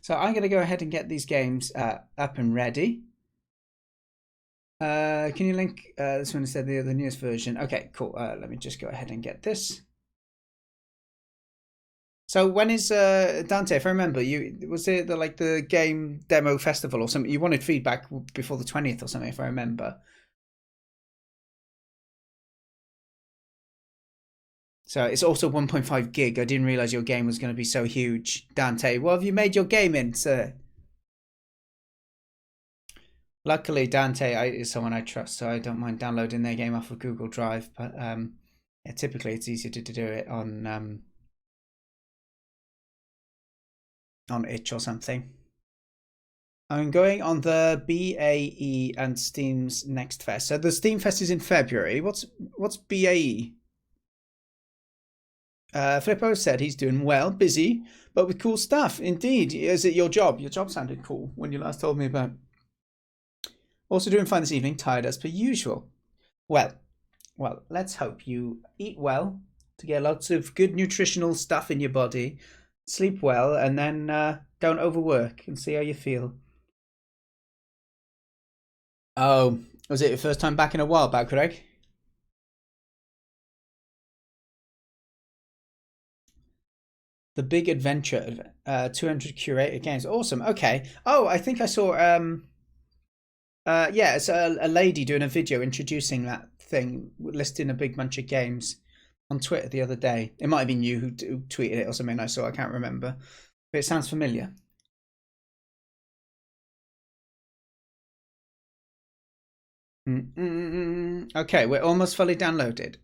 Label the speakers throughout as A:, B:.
A: So I'm going to go ahead and get these games up and ready. Can you link this one instead of the newest version? Okay, cool. Let me just go ahead and get this. So when is Dante? If I remember, was it the game demo festival or something? You wanted feedback before the 20th or something, if I remember. So it's also 1.5 gig. I didn't realize your game was going to be so huge. Dante, what have you made your game in, sir? Luckily, Dante is someone I trust, so I don't mind downloading their game off of Google Drive. But yeah, typically it's easier to do it on itch or something. I'm going on the BAE and Steam's Next Fest. So the Steam Fest is in February. What's BAE? Flippo said he's doing well, busy, but with cool stuff. Indeed. Is it your job? Your job sounded cool when you last told me about. Also doing fine this evening, tired as per usual. Well, let's hope you eat well to get lots of good nutritional stuff in your body, sleep well, and then don't overwork and see how you feel. Oh, was it your first time back in a while back, Greg? The Big Adventure, 200 curated games. Awesome. Okay. Oh, I think I saw. Yeah, it's a lady doing a video introducing that thing, listing a big bunch of games on Twitter the other day. It might have been you who tweeted it or something. I saw. I can't remember, but it sounds familiar. Okay, we're almost fully downloaded.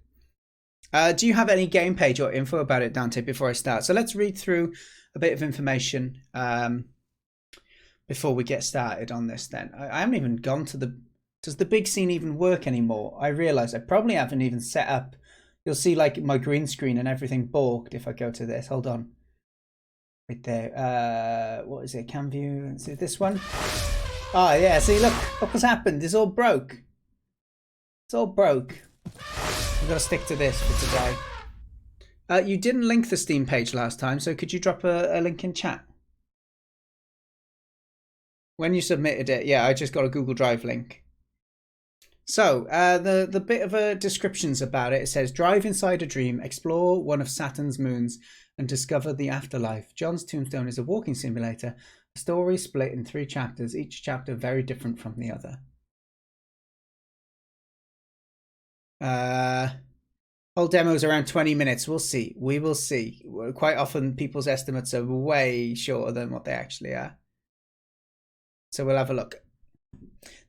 A: Do you have any game page or info about it, Dante, before I start? So let's read through a bit of information before we get started on this then. I haven't even gone to the... Does the big scene even work anymore? I realise I probably haven't even set up... You'll see like my green screen and everything balked if I go to this. Hold on. Right there. What is it? Cam view? Is it this one? Oh yeah, see look what's happened. It's all broke. It's all broke. We've got to stick to this for today. You didn't link the Steam page last time, so could you drop a link in chat? When you submitted it, yeah, I just got a Google Drive link. So, the bit of a descriptions about it, it says, drive inside a dream, explore one of Saturn's moons, and discover the afterlife. John's Tombstone is a walking simulator, a story split in 3 chapters, each chapter very different from the other. Whole demo's around 20 minutes. We'll see. We will see. Quite often, people's estimates are way shorter than what they actually are. So we'll have a look.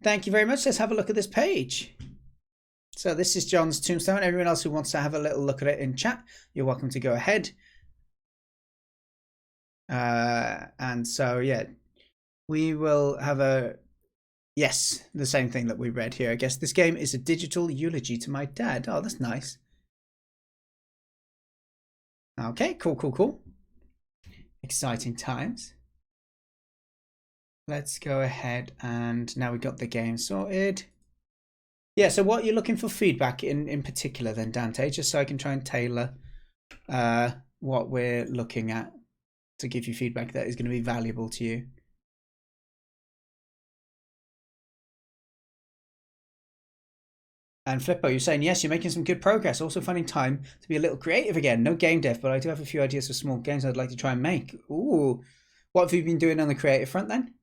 A: Thank you very much. Let's have a look at this page. So this is John's Tombstone. Everyone else who wants to have a little look at it in chat, you're welcome to go ahead. And so, yeah, we will have a... Yes, the same thing that we read here. I guess this game is a digital eulogy to my dad. Oh, that's nice. Okay, cool. Exciting times. Let's go ahead and now we've got the game sorted. Yeah, so what you're looking for feedback in particular then, Dante, just so I can try and tailor what we're looking at to give you feedback that is going to be valuable to you. And Flippo, you're saying, yes, you're making some good progress. Also finding time to be a little creative again. No game dev, but I do have a few ideas for small games I'd like to try and make. Ooh. What have you been doing on the creative front then?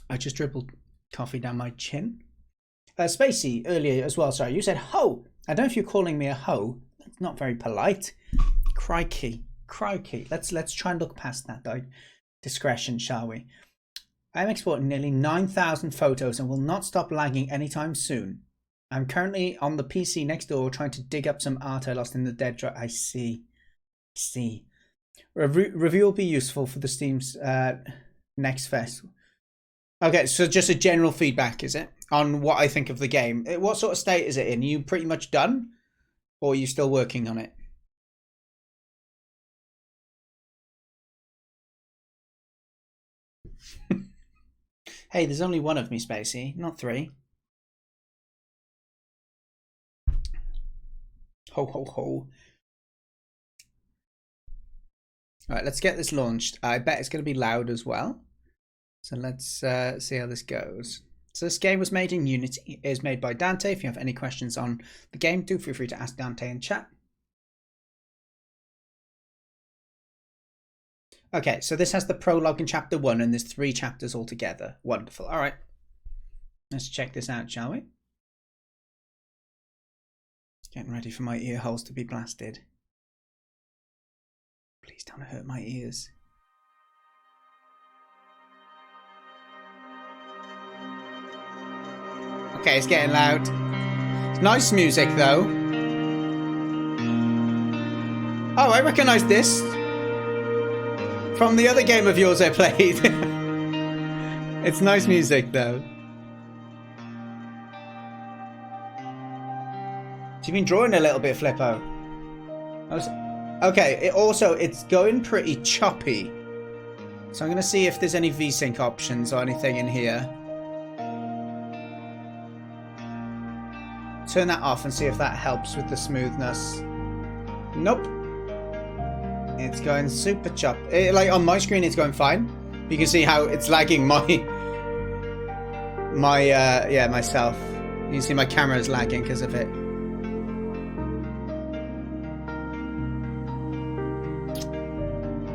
A: I just dribbled coffee down my chin. Spacey, earlier as well, sorry, you said ho. I don't know if you're calling me a ho. That's not very polite. Crikey. Let's try and look past that though. Discretion, shall we? I'm exporting nearly 9,000 photos and will not stop lagging anytime soon. I'm currently on the PC next door trying to dig up some art I lost in the dead drive. I see. Review will be useful for the Steam's next fest. Okay, so just a general feedback, is it? On what I think of the game. What sort of state is it in? Are you pretty much done? Or are you still working on it? Hey, there's only one of me, Spacey, not 3. Ho, ho, ho. All right, let's get this launched. I bet it's going to be loud as well. So let's see how this goes. So this game was made in Unity. It is made by Dante. If you have any questions on the game, do feel free to ask Dante in chat. Okay, so this has the prologue in chapter 1, and there's 3 chapters altogether. Wonderful. All right. Let's check this out, shall we? Getting ready for my ear holes to be blasted. Please don't hurt my ears. Okay, it's getting loud. It's nice music, though. Oh, I recognise this from the other game of yours I played. It's nice music, though. You've been drawing a little bit, Flippo. Okay, it's going pretty choppy. So I'm going to see if there's any VSync options or anything in here. Turn that off and see if that helps with the smoothness. Nope. It's going super choppy. Like on my screen, it's going fine. You can see how it's lagging myself. You can see my camera is lagging because of it.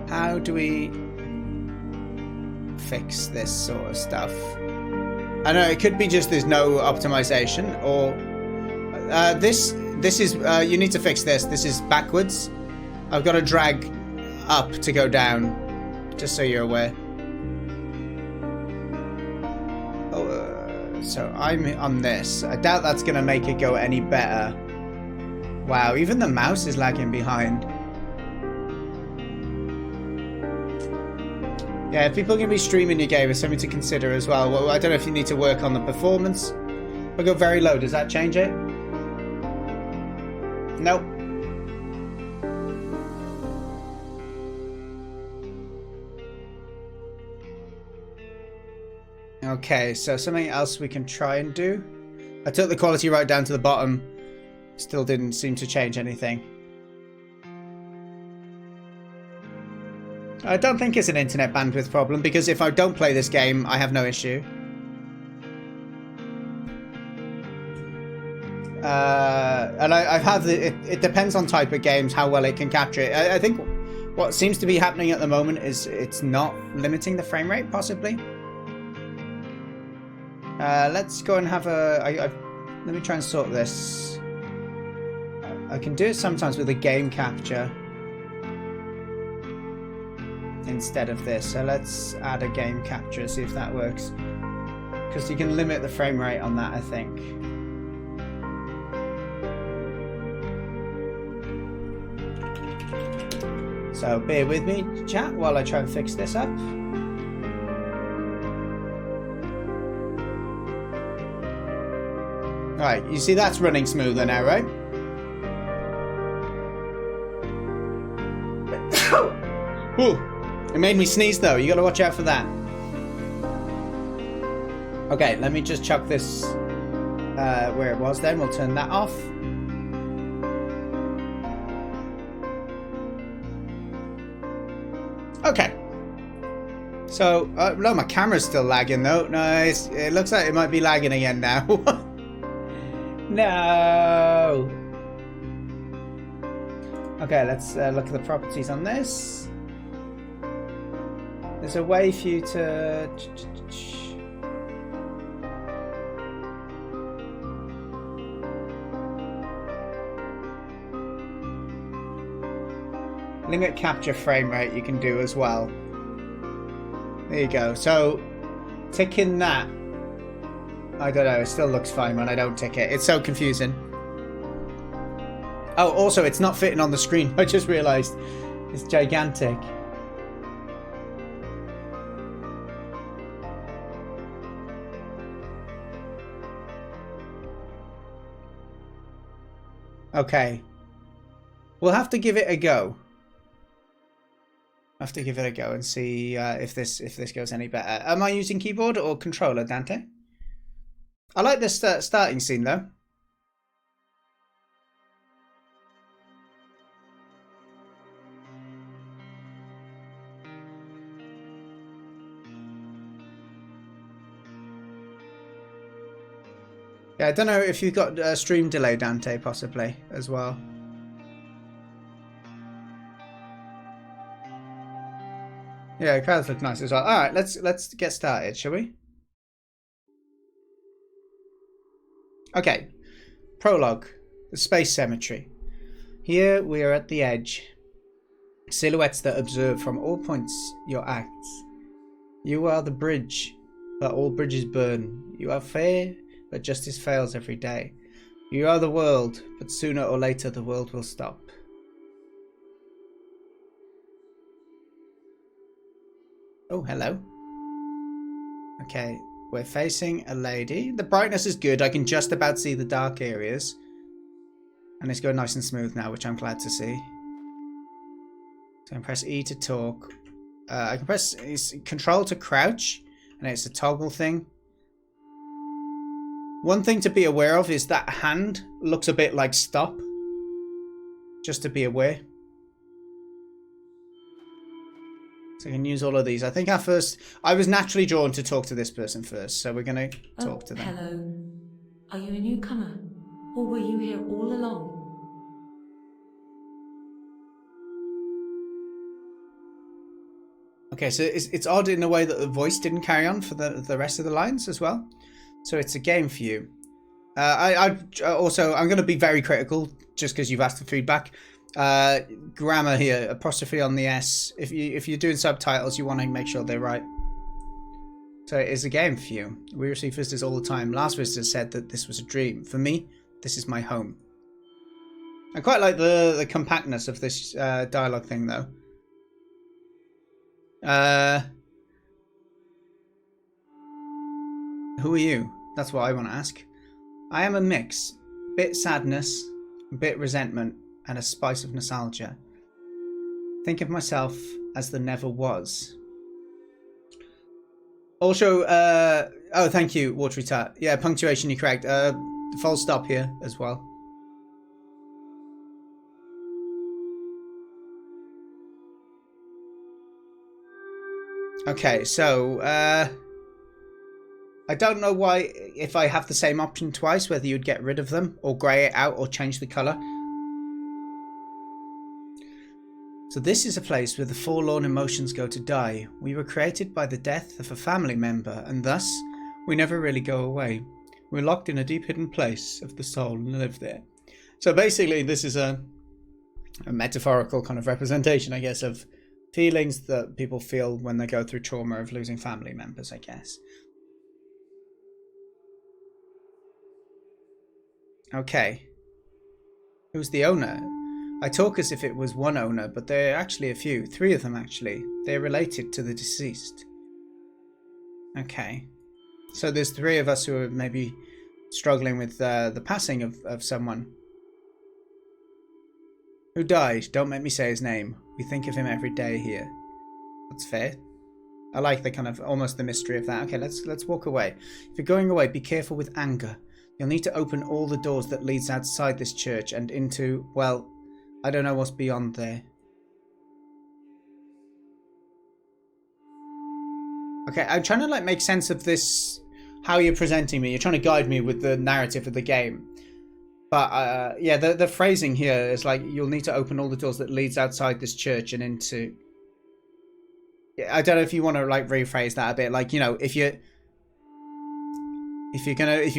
A: How do we fix this sort of stuff? I know it could be just there's no optimization, or this is you need to fix this. This is backwards. I've got to drag up to go down, just so you're aware. Oh, so I'm on this. I doubt that's going to make it go any better. Wow, even the mouse is lagging behind. Yeah, if people are going to be streaming your game, it's something to consider as well. Well, I don't know if you need to work on the performance. If I go very low, does that change it? Nope. Okay, so something else we can try and do. I took the quality right down to the bottom. Still didn't seem to change anything. I don't think it's an internet bandwidth problem, because if I don't play this game, I have no issue. And I've had it depends on type of games how well it can capture it. I think what seems to be happening at the moment is it's not limiting the frame rate, possibly. Let's go and have a... let me try and sort this. I can do it sometimes with a game capture instead of this. So let's add a game capture, see if that works. Because you can limit the frame rate on that, I think. So bear with me, chat, while I try and fix this up. Right, you see that's running smoother now, right? Ooh, it made me sneeze though, you gotta watch out for that. Okay, let me just chuck this where it was then, we'll turn that off. Okay. So, no, my camera's still lagging though. Nice. It looks like it might be lagging again now. No. Okay, let's look at the properties on this. There's a way for you to... limit capture frame rate you can do as well. There you go. So, ticking that, I don't know, it still looks fine when I don't tick it. It's so confusing. Oh, also, it's not fitting on the screen. I just realised. It's gigantic. Okay. We'll have to give it a go. Have to give it a go and see if this goes any better. Am I using keyboard or controller, Dante? I like this starting scene though. Yeah, I don't know if you've got a stream delay, Dante, possibly as well. Yeah, the clouds look nice as well. All right, let's get started, shall we? Okay, prologue, the space cemetery. Here we are at the edge. Silhouettes that observe from all points your acts. You are the bridge, but all bridges burn. You are fair, but justice fails every day. You are the world, but sooner or later the world will stop. Oh, hello. Okay, we're facing a lady. The brightness is good. I can just about see the dark areas. And it's going nice and smooth now, which I'm glad to see. So I can press E to talk. I can press Control to crouch, and it's a toggle thing. One thing to be aware of is that hand looks a bit like stop. Just to be aware. So I can use all of these. I think I was naturally drawn to talk to this person first, so we're going to talk to them.
B: Hello. Are you a newcomer? Or were you here all along?
A: Okay, so it's odd in a way that the voice didn't carry on for the rest of the lines as well. So it's a game for you. I'm going to be very critical just because you've asked for feedback. Grammar here, apostrophe on the S. If you're doing subtitles, you want to make sure they're right. So it is a game for you. We receive visitors all the time. Last visitor said that this was a dream. For me, this is my home. I quite like the compactness of this dialogue thing, though. Who are you? That's what I want to ask. I am a mix. Bit sadness, bit resentment, and a spice of nostalgia. Think of myself as the never was. Also, oh, thank you, Watery Tart. Yeah, punctuation, you're correct. Full stop here as well. Okay, so, I don't know why, if I have the same option twice, whether you'd get rid of them, or grey it out, or change the colour. So this is a place where the forlorn emotions go to die. We were created by the death of a family member, and thus, we never really go away. We're locked in a deep hidden place of the soul and live there. So basically, this is a metaphorical kind of representation, I guess, of feelings that people feel when they go through trauma of losing family members, I guess. Okay. Who's the owner? I talk as if it was one owner, but there are actually a few. 3 of them, actually. They're related to the deceased. Okay. So there's 3 of us who are maybe struggling with the passing of someone. Who died? Don't make me say his name. We think of him every day here. That's fair. I like the kind of, almost the mystery of that. Okay, let's walk away. If you're going away, be careful with anger. You'll need to open all the doors that leads outside this church and into, well, I don't know what's beyond there. Okay, I'm trying to like make sense of this, how you're presenting me. You're trying to guide me with the narrative of the game. But yeah, the phrasing here is like, you'll need to open all the doors that leads outside this church and into... I don't know if you want to like rephrase that a bit, like, you know, if you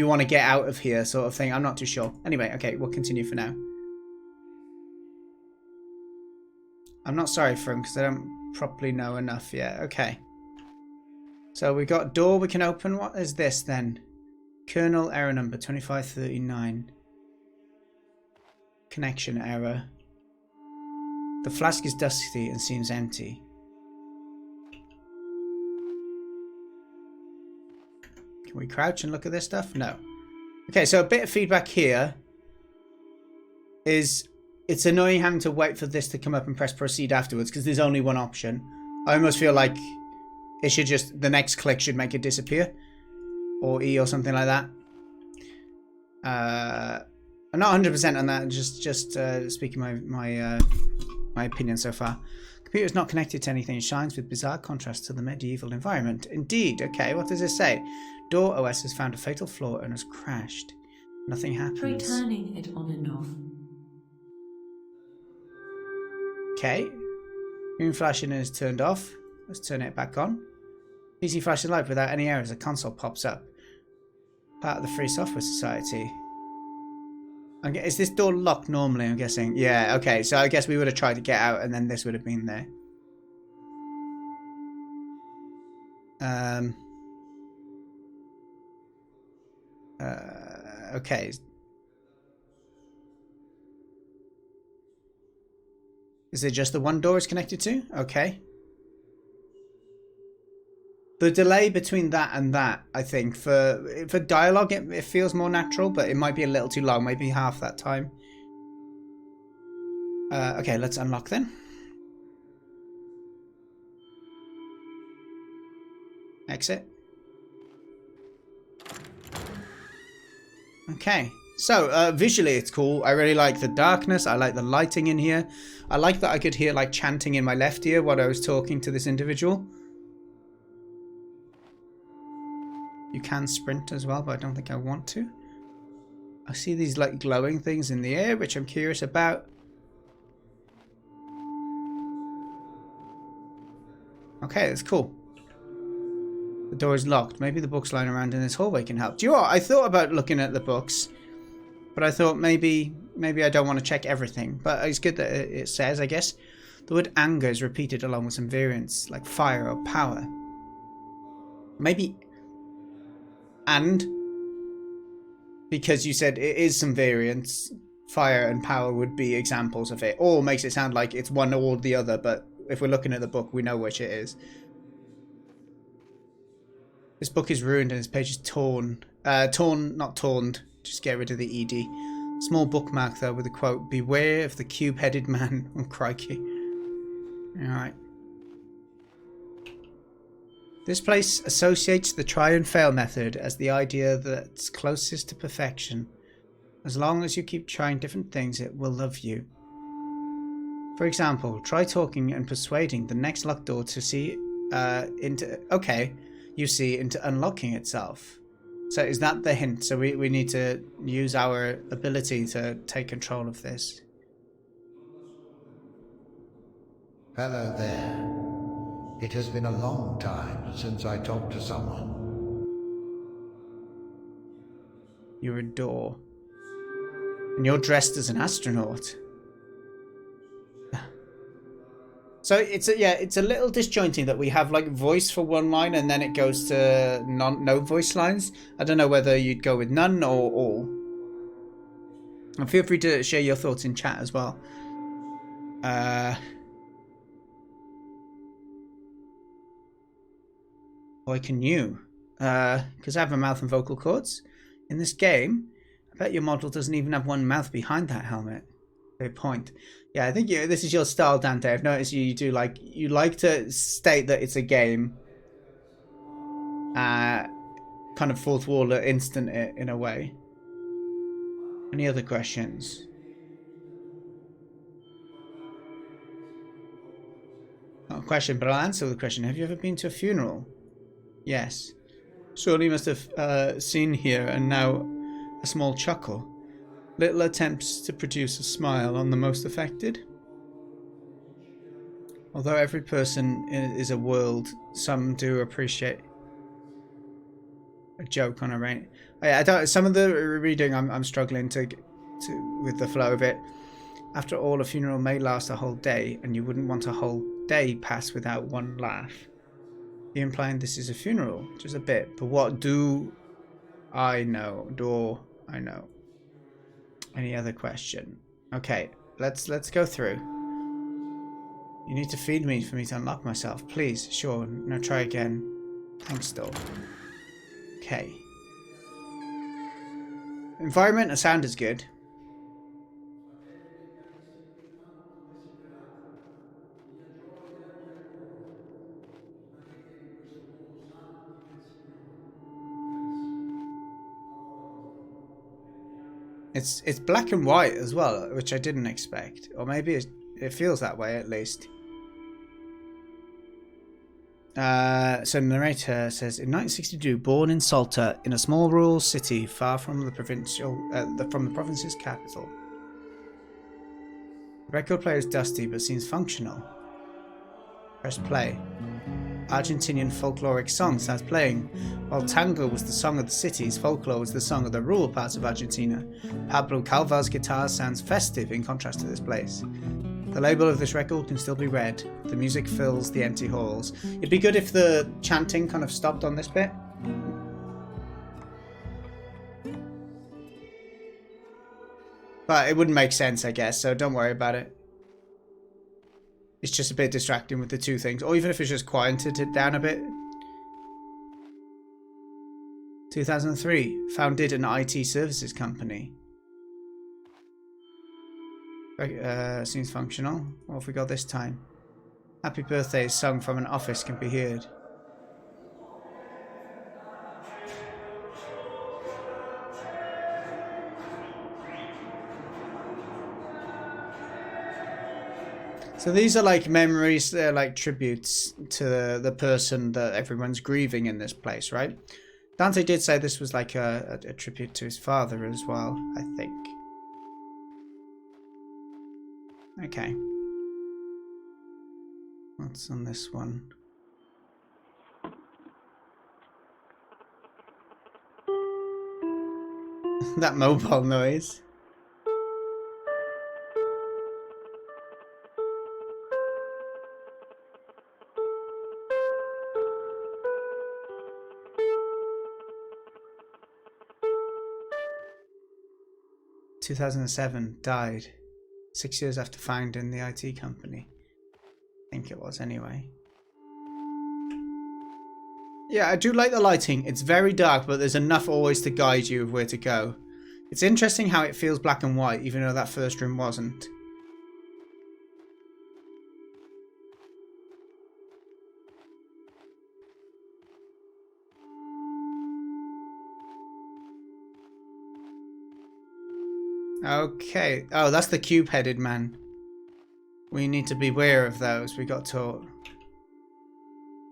A: want to get out of here sort of thing. I'm not too sure. Anyway, okay, we'll continue for now. I'm not sorry for him because I don't properly know enough yet. Okay. So we got door we can open. What is this then? Kernel error number 2539. Connection error. The flask is dusty and seems empty. Can we crouch and look at this stuff? No. Okay, so a bit of feedback here is it's annoying having to wait for this to come up and press proceed afterwards because there's only one option. I almost feel like it should just, the next click should make it disappear. Or E or something like that. I'm not 100% on that, just speaking my opinion so far. Computer is not connected to anything. It shines with bizarre contrast to the medieval environment. Indeed. Okay, what does it say? Door OS has found a fatal flaw and has crashed. Nothing
B: Try
A: happens.
B: turning it on and off.
A: Okay. Green flashing is turned off. Let's turn it back on. Easy flashing light without any errors. A console pops up. Part of the Free Software Society. Is this door locked normally, I'm guessing? Yeah, okay. So I guess we would have tried to get out and then this would have been there. Okay. Is it just the one door it's connected to? Okay. The delay between that and that, I think, for dialogue, it feels more natural, but it might be a little too long. Maybe half that time. Okay, let's unlock then. Exit. Okay. So, visually it's cool. I really like the darkness. I like the lighting in here. I like that I could hear like chanting in my left ear while I was talking to this individual. You can sprint as well, but I don't think I want to. I see these like glowing things in the air, which I'm curious about. Okay, that's cool. The door is locked. Maybe the books lying around in this hallway can help. Do you know what? I thought about looking at the books, but I thought maybe I don't want to check everything. But it's good that it says, I guess. The word anger is repeated along with some variants like fire or power. Maybe and because you said it is some variants, fire and power would be examples of it. Or makes it sound like it's one or the other, but if we're looking at the book, we know which it is. This book is ruined and its page is torn. Torn, not torn. Just get rid of the ED. Small bookmark though with a quote, "Beware of the cube-headed man." Oh, crikey. Alright. This place associates the try and fail method as the idea that's closest to perfection. As long as you keep trying different things, it will love you. For example, try talking and persuading the next locked door to see into unlocking itself. So is that the hint? So we need to use our ability to take control of this.
C: Hello there. It has been a long time since I talked to someone.
A: You're a door. And you're dressed as an astronaut. So it's a little disjointing that we have like voice for one line and then it goes to no voice lines. I don't know whether you'd go with none or all. And feel free to share your thoughts in chat as well. Why can you? Because I have a mouth and vocal cords. In this game, I bet your model doesn't even have one mouth behind that helmet. Good point. Yeah, I think this is your style, Dante. I've noticed you like to state that it's a game. Kind of fourth wall instant it in a way. Any other questions? Not a question, but I'll answer the question. Have you ever been to a funeral? Yes. Surely you must have seen here and now a small chuckle. Little attempts to produce a smile on the most affected. Although every person is a world, some do appreciate a joke on a rain. I don't. Some of the reading I'm struggling to with the flow of it. After all, a funeral may last a whole day, and you wouldn't want a whole day pass without one laugh. You're implying this is a funeral, just a bit. But what do I know? Do I know? Any other question? Okay, let's go through. You need to feed me for me to unlock myself. Please, sure. Now try again. Thanks, though. Okay. Environment and sound is good. It's black and white as well, which I didn't expect. Or maybe it feels that way at least. So the narrator says, in 1962, born in Salta, in a small rural city far from the province's capital. The record player is dusty but seems functional. Press play. Argentinian folkloric song starts playing. While tango was the song of the cities, folklore was the song of the rural parts of Argentina. Pablo Calva's guitar sounds festive in contrast to this place. The label of this record can still be read. The music fills the empty halls. It'd be good if the chanting kind of stopped on this bit. But it wouldn't make sense, I guess, so don't worry about it. It's just a bit distracting with the two things. Or even if it's just quieted it down a bit. 2003. Founded an IT services company. Seems functional. What have we got this time? Happy birthday is sung from an office can be heard. So these are like memories, they're like tributes to the person that everyone's grieving in this place, right? Dante did say this was like a tribute to his father as well, I think. Okay. What's on this one? That mobile noise. In 2007, died 6 years after founding the IT company. I think it was anyway. Yeah, I do like the lighting. It's very dark, but there's enough always to guide you of where to go. It's interesting how it feels black and white, even though that first room wasn't. Okay. Oh, that's the cube-headed man. We need to beware of those. We got taught.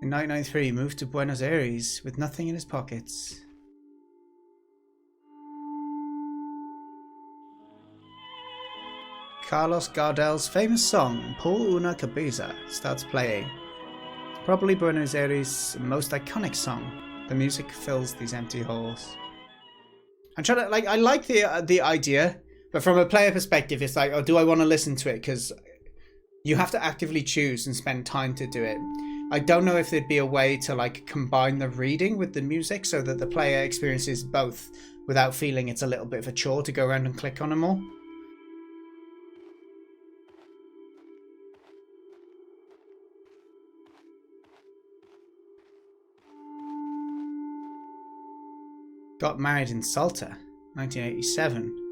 A: In 1993, moved to Buenos Aires with nothing in his pockets. Carlos Gardel's famous song, Por una Cabeza, starts playing. It's probably Buenos Aires' most iconic song. The music fills these empty halls. I'm trying to, like, I like the idea, but from a player perspective, it's like, oh, do I want to listen to it? Because you have to actively choose and spend time to do it. I don't know if there'd be a way to like combine the reading with the music so that the player experiences both without feeling it's a little bit of a chore to go around and click on them all. Got married in Salta, 1987.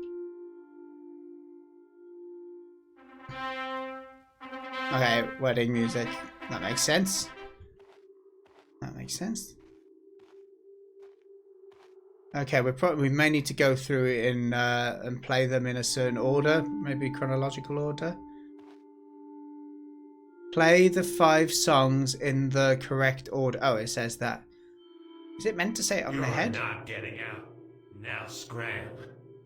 A: Okay, wedding music. That makes sense. That makes sense. Okay, we may need to go through it in and play them in a certain order, maybe chronological order. Play the 5 songs in the correct order. Oh, it says that. Is it meant to say it on the head?
D: You're not getting out. Now scram.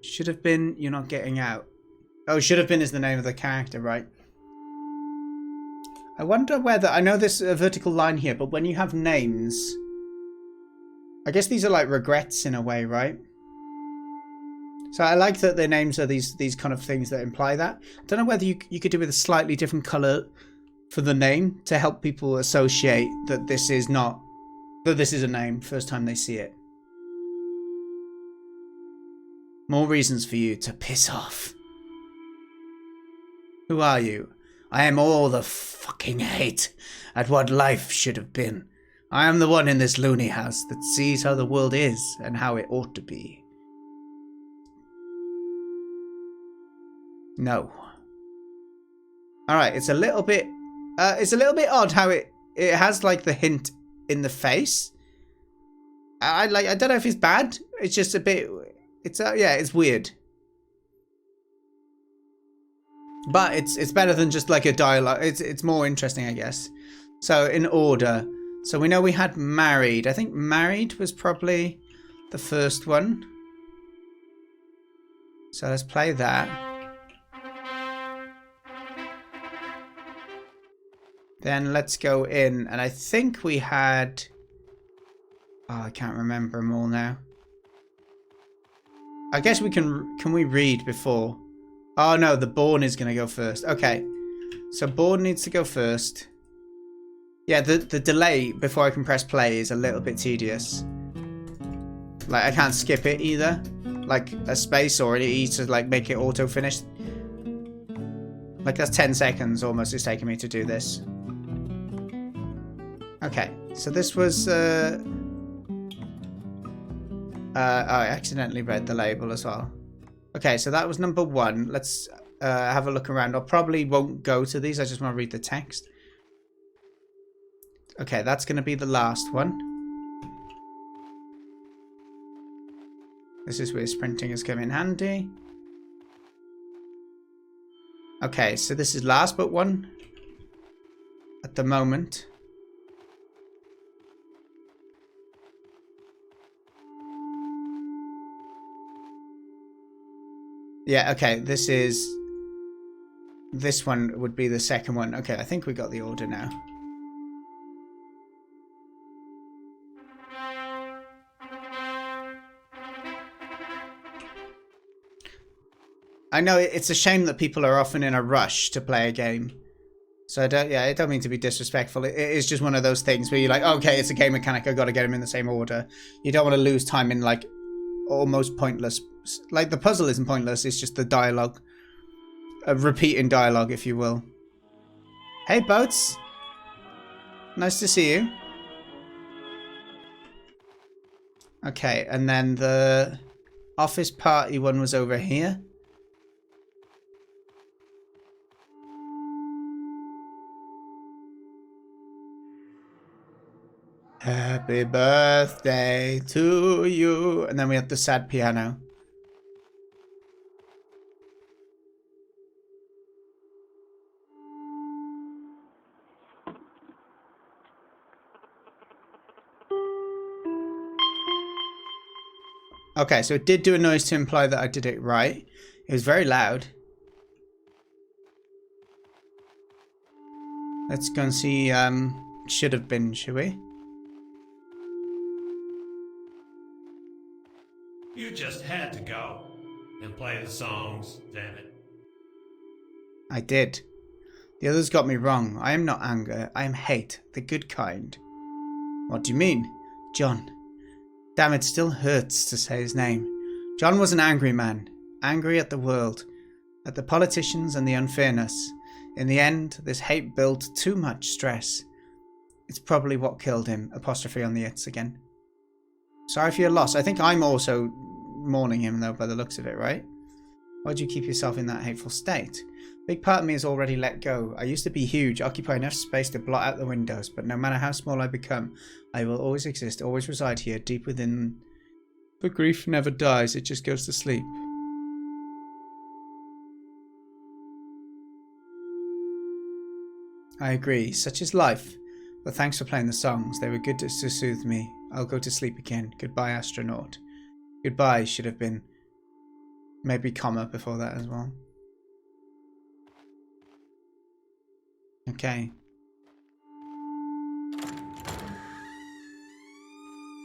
A: Should have been, you're not getting out. Oh, should have been is the name of the character, right? I wonder whether, I know there's a vertical line here, but when you have names, I guess these are like regrets in a way, right? So I like that their names are these kind of things that imply that. I don't know whether you could do with a slightly different color for the name to help people associate that this is not, that this is a name first time they see it. More reasons for you to piss off. Who are you? I am all the fucking hate at what life should have been. I am the one in this loony house that sees how the world is and how it ought to be. No. Alright, it's a little bit odd how it has like the hint in the face. I don't know if it's bad. It's just a bit, yeah, it's weird. But it's better than just like a dialogue. It's more interesting, I guess. So in order, So we know we had married. I think married was probably the first one. So let's play that. Then let's go in. And I think we had... Oh, I can't remember them all now. I guess we can we read before? Oh no, the born is going to go first. Okay. So born needs to go first. Yeah, the delay before I can press play is a little bit tedious. Like, I can't skip it either. Like, a space or an E to, like, make it auto-finish. Like, that's 10 seconds almost it's taking me to do this. Okay, so this was... I accidentally read the label as well. Okay, so that was number 1. Let's have a look around. I probably won't go to these. I just want to read the text. Okay, that's going to be the last one. This is where sprinting has come in handy. Okay, so this is last but one at the moment. Yeah, okay, this one would be the second one. Okay, I think we got the order now. I know it's a shame that people are often in a rush to play a game. So I don't mean to be disrespectful. It is just one of those things where you're like, okay, it's a game mechanic. I've got to get them in the same order. You don't want to lose time in like almost pointless. Like the puzzle isn't pointless. It's just the dialogue, repeating dialogue, if you will. Hey, Boats. Nice to see you. Okay, and then the office party one was over here. Happy birthday to you. And then we have the sad piano. Okay, so it did do a noise to imply that I did it right. It was very loud. Let's go and see should have been, shall we?
D: You just had to go and play the songs, damn it.
A: I did. The others got me wrong. I am not anger. I am hate, the good kind. What do you mean? John. Damn, it still hurts to say his name. John was an angry man. Angry at the world. At the politicians and the unfairness. In the end, this hate built too much stress. It's probably what killed him. Apostrophe on the it's again. Sorry for your loss. I think I'm also mourning him though by the looks of it, right? Why'd you keep yourself in that hateful state? Big part of me has already let go. I used to be huge, occupy enough space to blot out the windows, but no matter how small I become, I will always exist, always reside here, deep within. But grief never dies, it just goes to sleep. I agree, such is life. But thanks for playing the songs, they were good to soothe me. I'll go to sleep again. Goodbye, astronaut. Goodbye should have been maybe comma before that as well. Okay.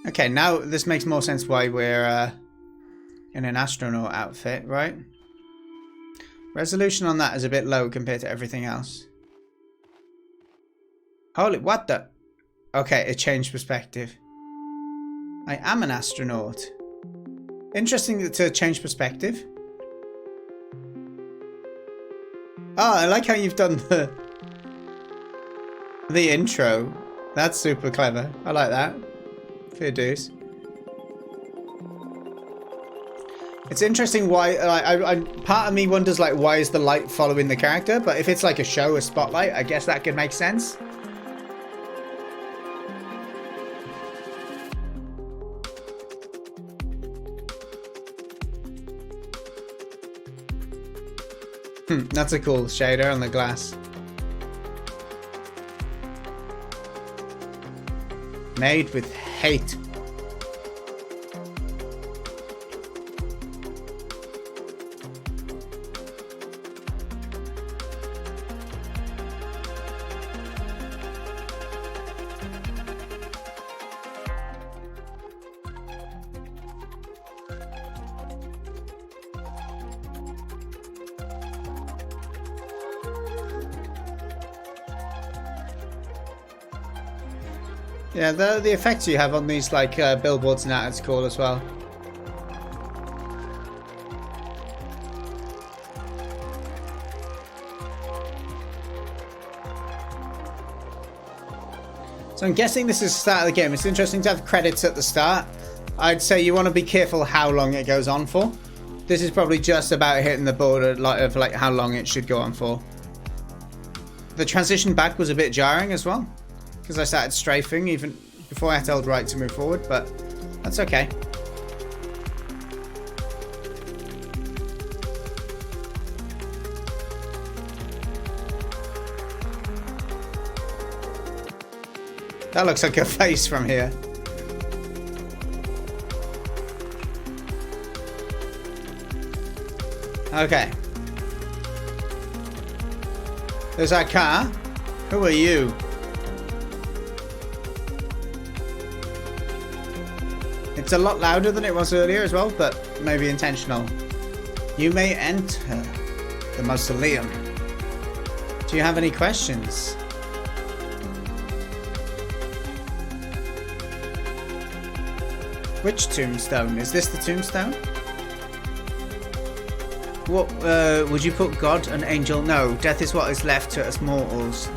A: Okay, now this makes more sense why we're in an astronaut outfit, right? Resolution on that is a bit low compared to everything else. Holy, what the? Okay, it changed perspective. I am an astronaut. Interesting to change perspective. Oh, I like how you've done the intro. That's super clever. I like that. Fair dues. It's interesting why I part of me wonders like why is the light following the character, but if it's like a show, a spotlight, I guess that could make sense. That's a cool shader on the glass. Made with hate. Yeah, the effects you have on these like billboards and that, it's cool as well. So I'm guessing this is the start of the game. It's interesting to have credits at the start. I'd say you want to be careful how long it goes on for. This is probably just about hitting the border of like how long it should go on for. The transition back was a bit jarring as well, because I started strafing even before I held right to move forward, but that's okay. That looks like a face from here. Okay. There's our car. Who are you? It's a lot louder than it was earlier as well, but maybe intentional. You may enter the mausoleum. Do you have any questions? Which tombstone? Is this the tombstone? What would you put God and angel? No, death is what is left to us mortals.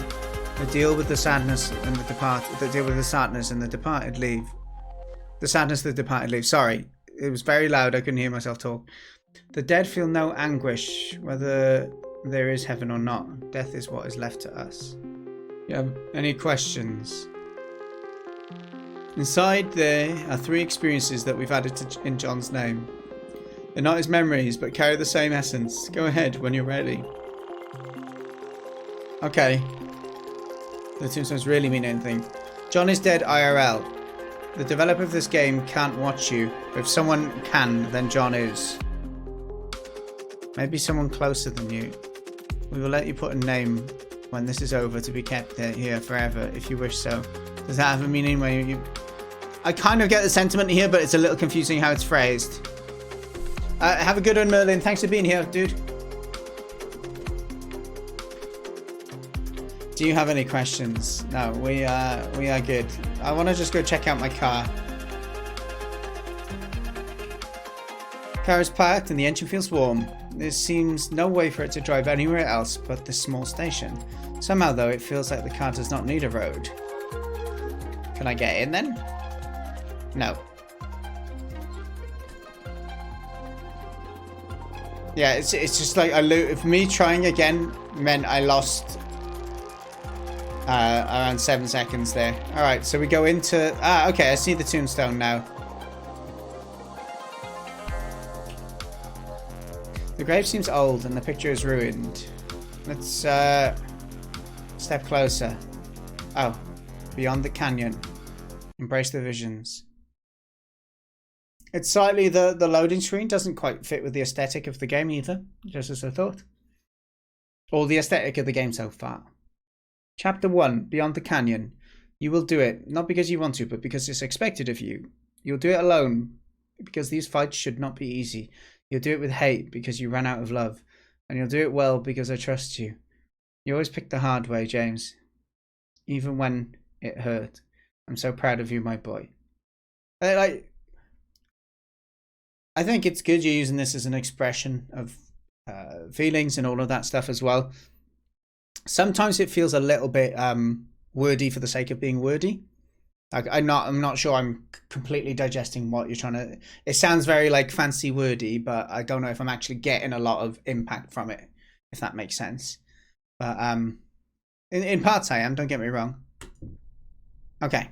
A: The deal with the sadness and the sadness and the departed leave. The sadness the departed leave. Sorry, it was very loud. I couldn't hear myself talk. The dead feel no anguish, whether there is heaven or not. Death is what is left to us. You have any questions? Inside there are 3 experiences that we've added in John's name. They're not his memories, but carry the same essence. Go ahead when you're ready. Okay. The tombstones really mean anything. John is dead IRL. The developer of this game can't watch you. If someone can, then John is. Maybe someone closer than you. We will let you put a name when this is over to be kept here forever, if you wish so. Does that have a meaning where you... I kind of get the sentiment here, but it's a little confusing how it's phrased. Have a good one, Merlin. Thanks for being here, dude. Do you have any questions? No, we are good. I want to just go check out my car. Car is parked and the engine feels warm. There seems no way for it to drive anywhere else but this small station. Somehow, though, it feels like the car does not need a road. Can I get in then? No. Yeah, it's just like if me trying again meant I lost around 7 seconds there. All right, so we go into okay, I see the tombstone now. The grave seems old and the picture is ruined. Let's step closer. Oh, beyond the canyon. Embrace the visions. It's slightly, the loading screen doesn't quite fit with the aesthetic of the game either, just as I thought. Or the aesthetic of the game so far. Chapter 1, Beyond the Canyon. You will do it, not because you want to, but because it's expected of you. You'll do it alone, because these fights should not be easy. You'll do it with hate, because you ran out of love. And you'll do it well, because I trust you. You always pick the hard way, James. Even when it hurt. I'm so proud of you, my boy. I think it's good you're using this as an expression of feelings and all of that stuff as well. Sometimes it feels a little bit wordy for the sake of being wordy. Like I'm not sure I'm completely digesting what you're trying to. It sounds very like fancy wordy, but I don't know if I'm actually getting a lot of impact from it, if that makes sense. But in parts I am. Don't get me wrong. Okay.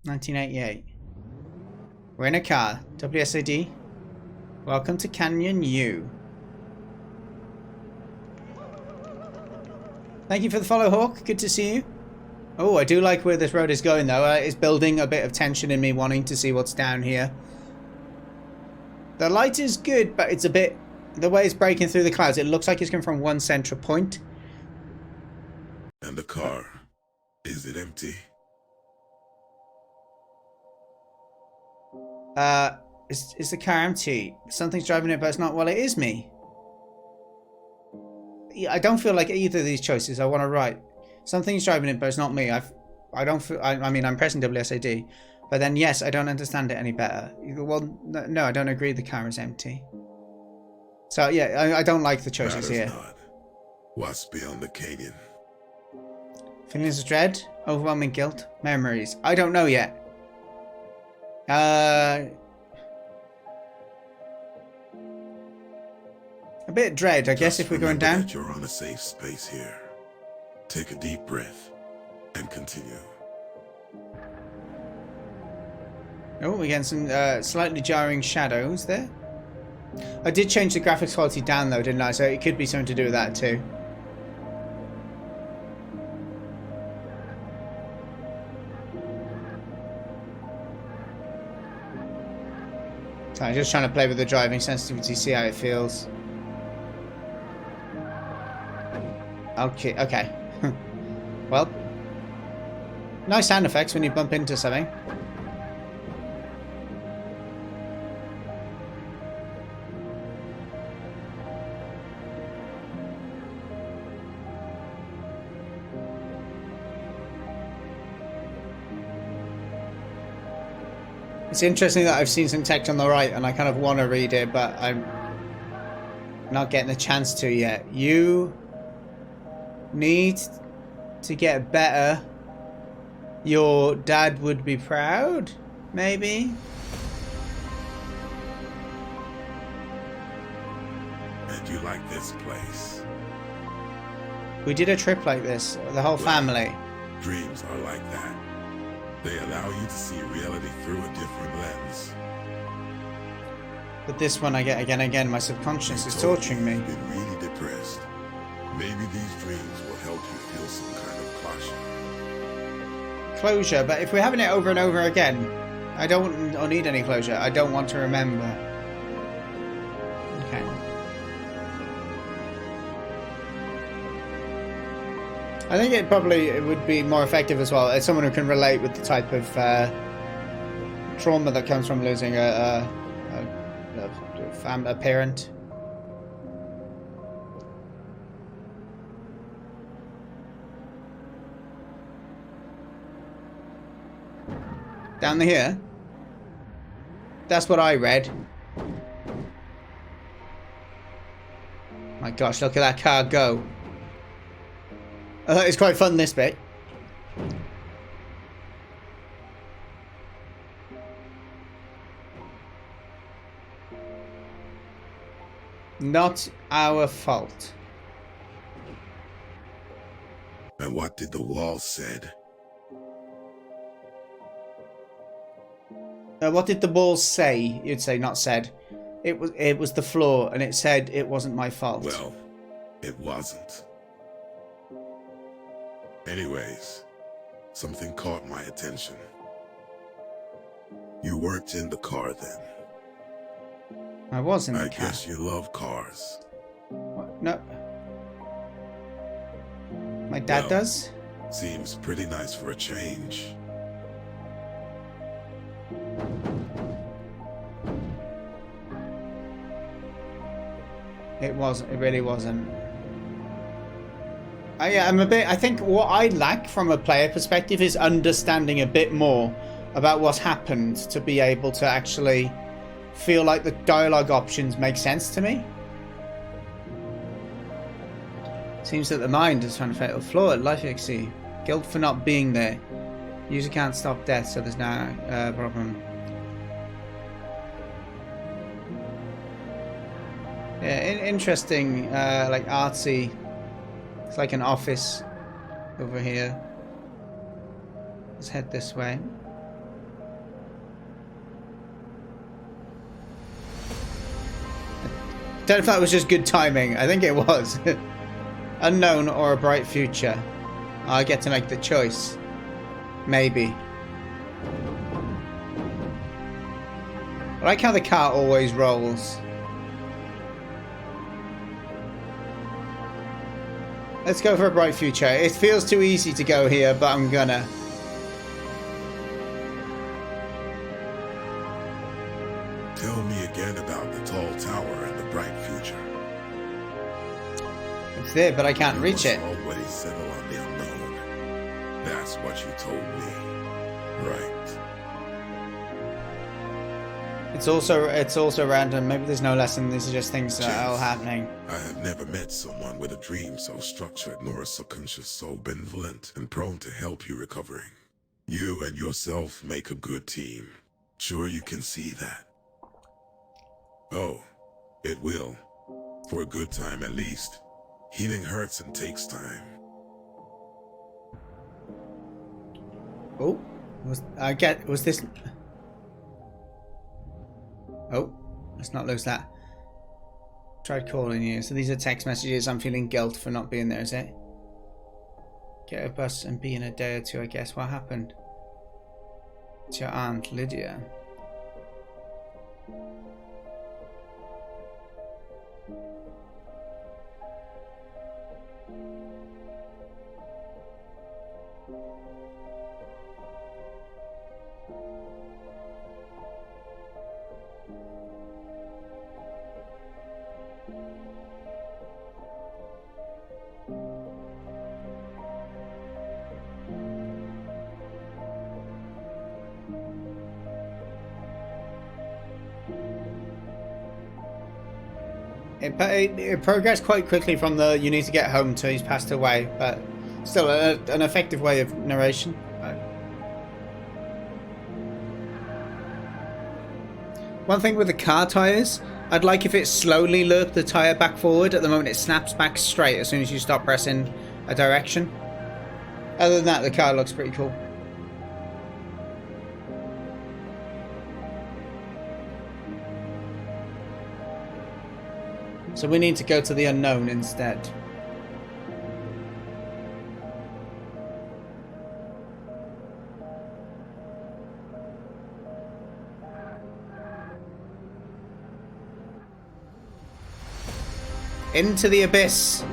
A: 1988. We're in a car. WSAD. Welcome to Canyon U. Thank you for the follow, Hawk. Good to see you. Oh, I do like where this road is going, though. It's building a bit of tension in me wanting to see what's down here. The light is good, but it's a bit... The way it's breaking through the clouds, it looks like it's coming from one central point.
E: And the car, is it empty?
A: Is the car empty? Something's driving it, but it's not. Well, it is me. I don't feel like either of these choices I want to write. Something's driving it, but it's not me. I don't feel... I mean, I'm pressing WSAD. But then, yes, I don't understand it any better. Well, no, I don't agree the car is empty. So, yeah, I don't like the choices here.
E: Not. What's beyond the canyon?
A: Feelings of dread, overwhelming guilt, memories. I don't know yet. A bit dread, I guess, if we're going down.
E: That you're on a safe space here. Take a deep breath and continue.
A: Oh, we're getting some slightly jarring shadows there. I did change the graphics quality down though, didn't I? So it could be something to do with that too. So I'm just trying to play with the driving sensitivity, see how it feels. Okay, okay. Well, nice sound effects when you bump into something. It's interesting that I've seen some text on the right and I kind of want to read it, but I'm not getting the chance to yet. You need to get better. Your dad would be proud, maybe?
E: And you like this place?
A: We did a trip like this, the whole family.
E: Dreams are like that. They allow you to see reality through a different lens.
A: But this one I get again and again. My subconscious is torturing me.
E: You've been really depressed. Maybe these dreams will help you feel some kind of closure.
A: Closure, but if we're having it over and over again, I don't need any closure. I don't want to remember. Okay. I think it would be more effective as well as someone who can relate with the type of trauma that comes from losing a parent. Down here? That's what I read. My gosh, look at that car go. It's quite fun, this bit. Not our fault.
E: And what did the wall said?
A: What did the walls say? You'd say, not said. It was the floor, and it said it wasn't my fault.
E: Well, it wasn't. Anyways, something caught my attention. You weren't in the car then.
A: I was in the car.
E: I guess you love cars.
A: What? No. My dad does?
E: Seems pretty nice for a change.
A: It wasn't. It really wasn't. I think what I lack from a player perspective is understanding a bit more about what's happened to be able to actually feel like the dialogue options make sense to me. Seems that the mind is found a fatal flaw at life exceed. Guilt for not being there. User can't stop death, so there's no problem. Yeah, interesting, like artsy. It's like an office over here. Let's head this way. I don't know if that was just good timing. I think it was. Unknown or a bright future. I get to make the choice. Maybe. I like how the car always rolls. Let's go for a bright future. It feels too easy to go here, but I'm gonna.
E: Tell me again about the tall tower and the bright future.
A: It's there, but I can't reach it.
E: Always settle on the unknown. That's what you told me. Right.
A: It's also random. Maybe there's no lesson. These are just things that are all happening.
E: I have never met someone with a dream so structured nor a subconscious so benevolent and prone to help you recovering. You and yourself make a good team. Sure you can see that. Oh, it will. For a good time at least. Healing hurts and takes time.
A: Oh, was this? Oh, let's not lose that. Tried calling you. So these are text messages. I'm feeling guilt for not being there, is it? Get a bus and be in a day or two, I guess. What happened? It's your aunt, Lydia. It progressed quite quickly from the you need to get home to he's passed away, but still an effective way of narration. One thing with the car tyres, I'd like if it slowly lurked the tyre back forward. At the moment it snaps back straight as soon as you stop pressing a direction. Other than that, the car looks pretty cool. So we need to go to the unknown instead. Into the abyss.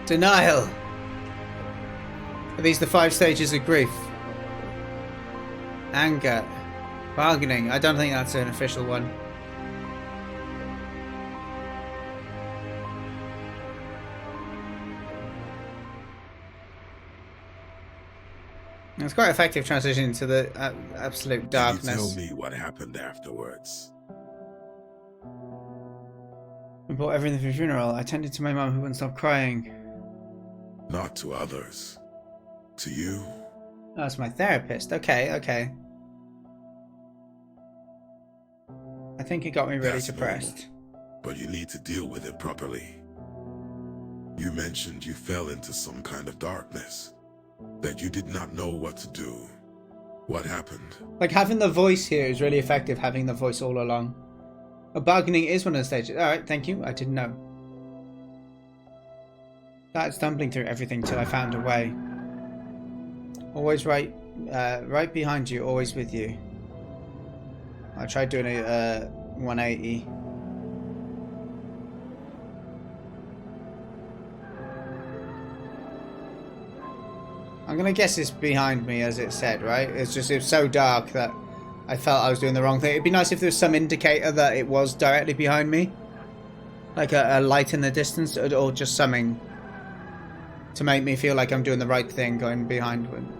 A: Denial. Are these the 5 stages of grief? Anger. Bargaining. I don't think that's an official one. It's quite effective transition to the absolute darkness.
E: Can you tell me what happened afterwards?
A: We bought everything for the funeral. I tended to my mum who wouldn't stop crying.
E: Not to others. To you?
A: That's my therapist. Okay, okay. I think it got me really depressed.
E: But you need to deal with it properly. You mentioned you fell into some kind of darkness. That you did not know what to do. What happened? Like
A: having the voice here is really effective, having the voice all along. A bargaining is one of the stages. Alright, thank you. I didn't know. Started stumbling through everything till I found a way. Always right behind you, always with you. I tried doing a 180. I'm gonna guess it's behind me, as it said, right? It's so dark that I felt I was doing the wrong thing. It'd be nice if there was some indicator that it was directly behind me. Like a light in the distance, or just something to make me feel like I'm doing the right thing going behind him.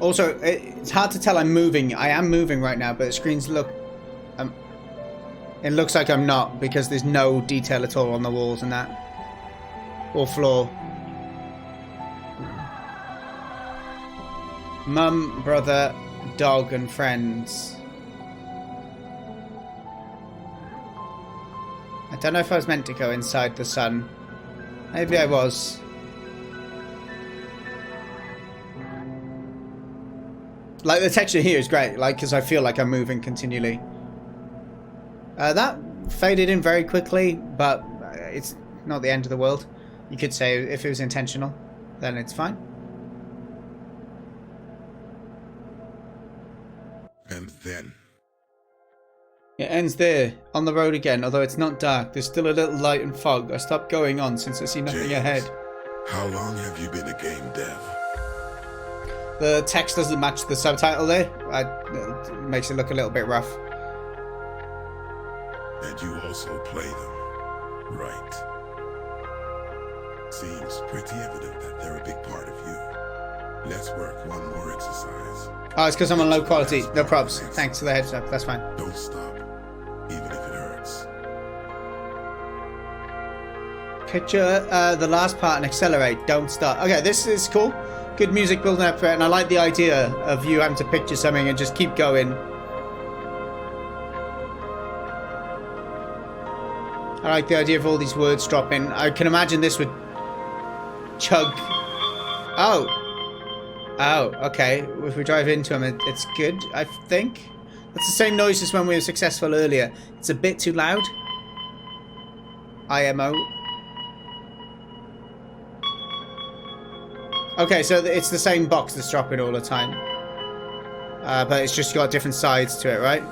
A: Also, it's hard to tell I'm moving. I am moving right now, but the screens look... it looks like I'm not, because there's no detail at all on the walls and that. Or floor. Mum, brother, dog and friends. I don't know if I was meant to go inside the sun. Maybe I was. Like, the texture here is great, like, because I feel like I'm moving continually. That faded in very quickly, but it's not the end of the world. You could say if it was intentional, then it's fine.
E: And then,
A: It ends there, on the road again, although it's not dark. There's still a little light and fog. I stopped going on since I see nothing
E: James,
A: ahead.
E: how long have you been a game dev?
A: The text doesn't match the subtitle there. It makes it look a little bit rough.
E: And you also play them, right? Seems pretty evident that they're a big part of you. Let's work one more exercise.
A: Oh, it's because I'm on low quality. No props. Thanks for the heads up. That's fine.
E: Don't stop, even if it hurts.
A: Picture the last part and accelerate. Don't stop. Okay, this is cool. Good music building up for it, and I like the idea of you having to picture something and just keep going. I like the idea of all these words dropping. I can imagine this would chug. Oh. Oh, okay. If we drive into them, it's good, I think. That's the same noise as when we were successful earlier. It's a bit too loud. IMO. Okay, so it's the same box that's dropping all the time. But it's just got different sides to it, right?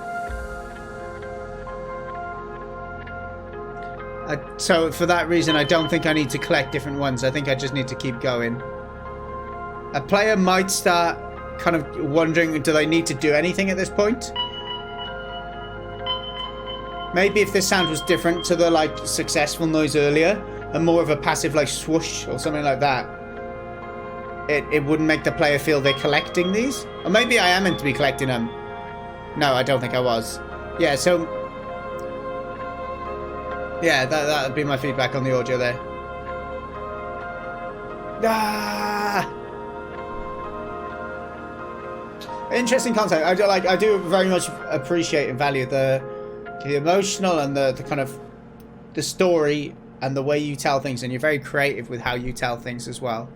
A: So for that reason, I don't think I need to collect different ones. I think I just need to keep going. A player might start kind of wondering, do they need to do anything at this point? Maybe if this sound was different to the like successful noise earlier, and more of a passive like swoosh or something like that, it wouldn't make the player feel they're collecting these. Or maybe I am meant to be collecting them. No, I don't think I was. Yeah, so yeah, that would be my feedback on the audio there. Ah! Interesting content. I do very much appreciate and value the emotional and the kind of the story and the way you tell things, and you're very creative with how you tell things as well.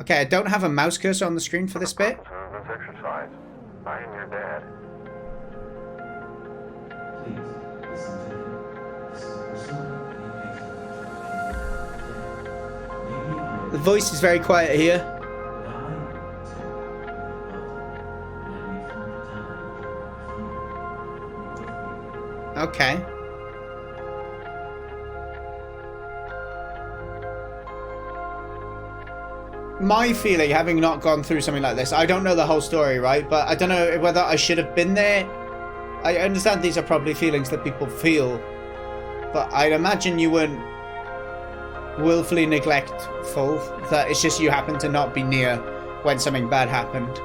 A: Okay, I don't have a mouse cursor on the screen for this bit.
F: Let's exercise. I am your dad.
B: Please listen to him. This is a persona he makes. Maybe I
A: The voice is very quiet here. Okay. My feeling, having not gone through something like this, I don't know the whole story, right? But I don't know whether I should have been there. I understand these are probably feelings that people feel, but I'd imagine you weren't willfully neglectful, that it's just you happened to not be near when something bad happened.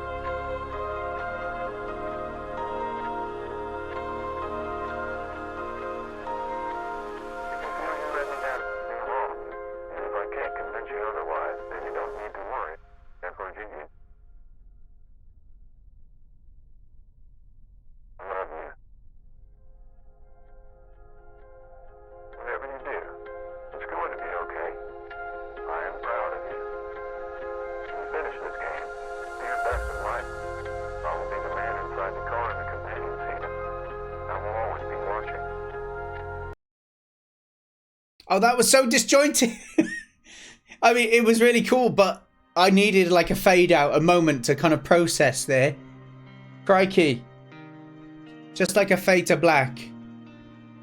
A: Oh, that was so disjointed. I mean, it was really cool, but I needed like a fade out, a moment to kind of process there. Crikey. Just like a fade to black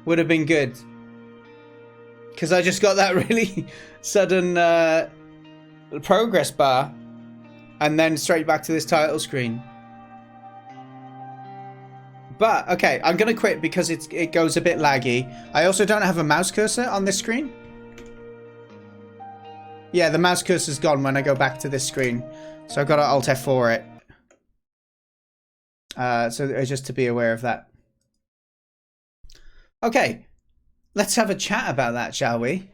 A: would have been good. Because I just got that really sudden progress bar. And then straight back to this title screen. But, okay, I'm going to quit because it goes a bit laggy. I also don't have a mouse cursor on this screen. Yeah, the mouse cursor's gone when I go back to this screen. So I've got to Alt F4 it. So just to be aware of that. Okay, let's have a chat about that, shall we?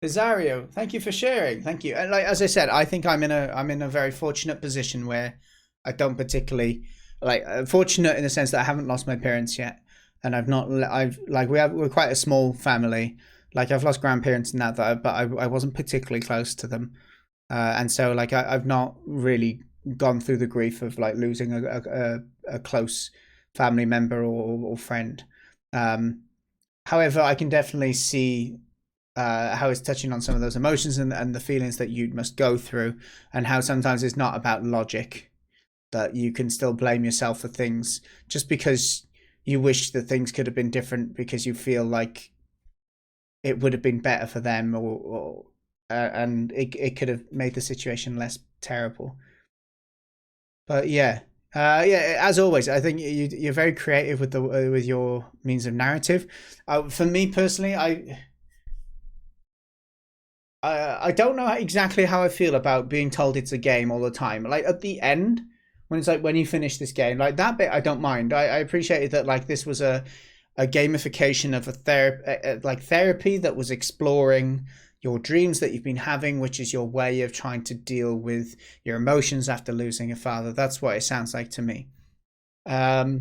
A: Bizarrio, thank you for sharing. Thank you. And like as I said, I think I'm in a very fortunate position where I don't particularly fortunate in the sense that I haven't lost my parents yet, and we're quite a small family. Like I've lost grandparents and that, but I wasn't particularly close to them, and so like I've not really gone through the grief of like losing a close family member or friend. However, I can definitely see how it's touching on some of those emotions and the feelings that you must go through, and how sometimes it's not about logic, that you can still blame yourself for things just because you wish that things could have been different, because you feel like it would have been better for them, or and it could have made the situation less terrible. But yeah, yeah. As always, I think you're very creative with the with your means of narrative. For me personally, I don't know exactly how I feel about being told it's a game all the time. Like at the end, when it's like when you finish this game, like that bit, I don't mind. I appreciated that like this was a gamification of like therapy that was exploring your dreams that you've been having, which is your way of trying to deal with your emotions after losing a father. That's what it sounds like to me. But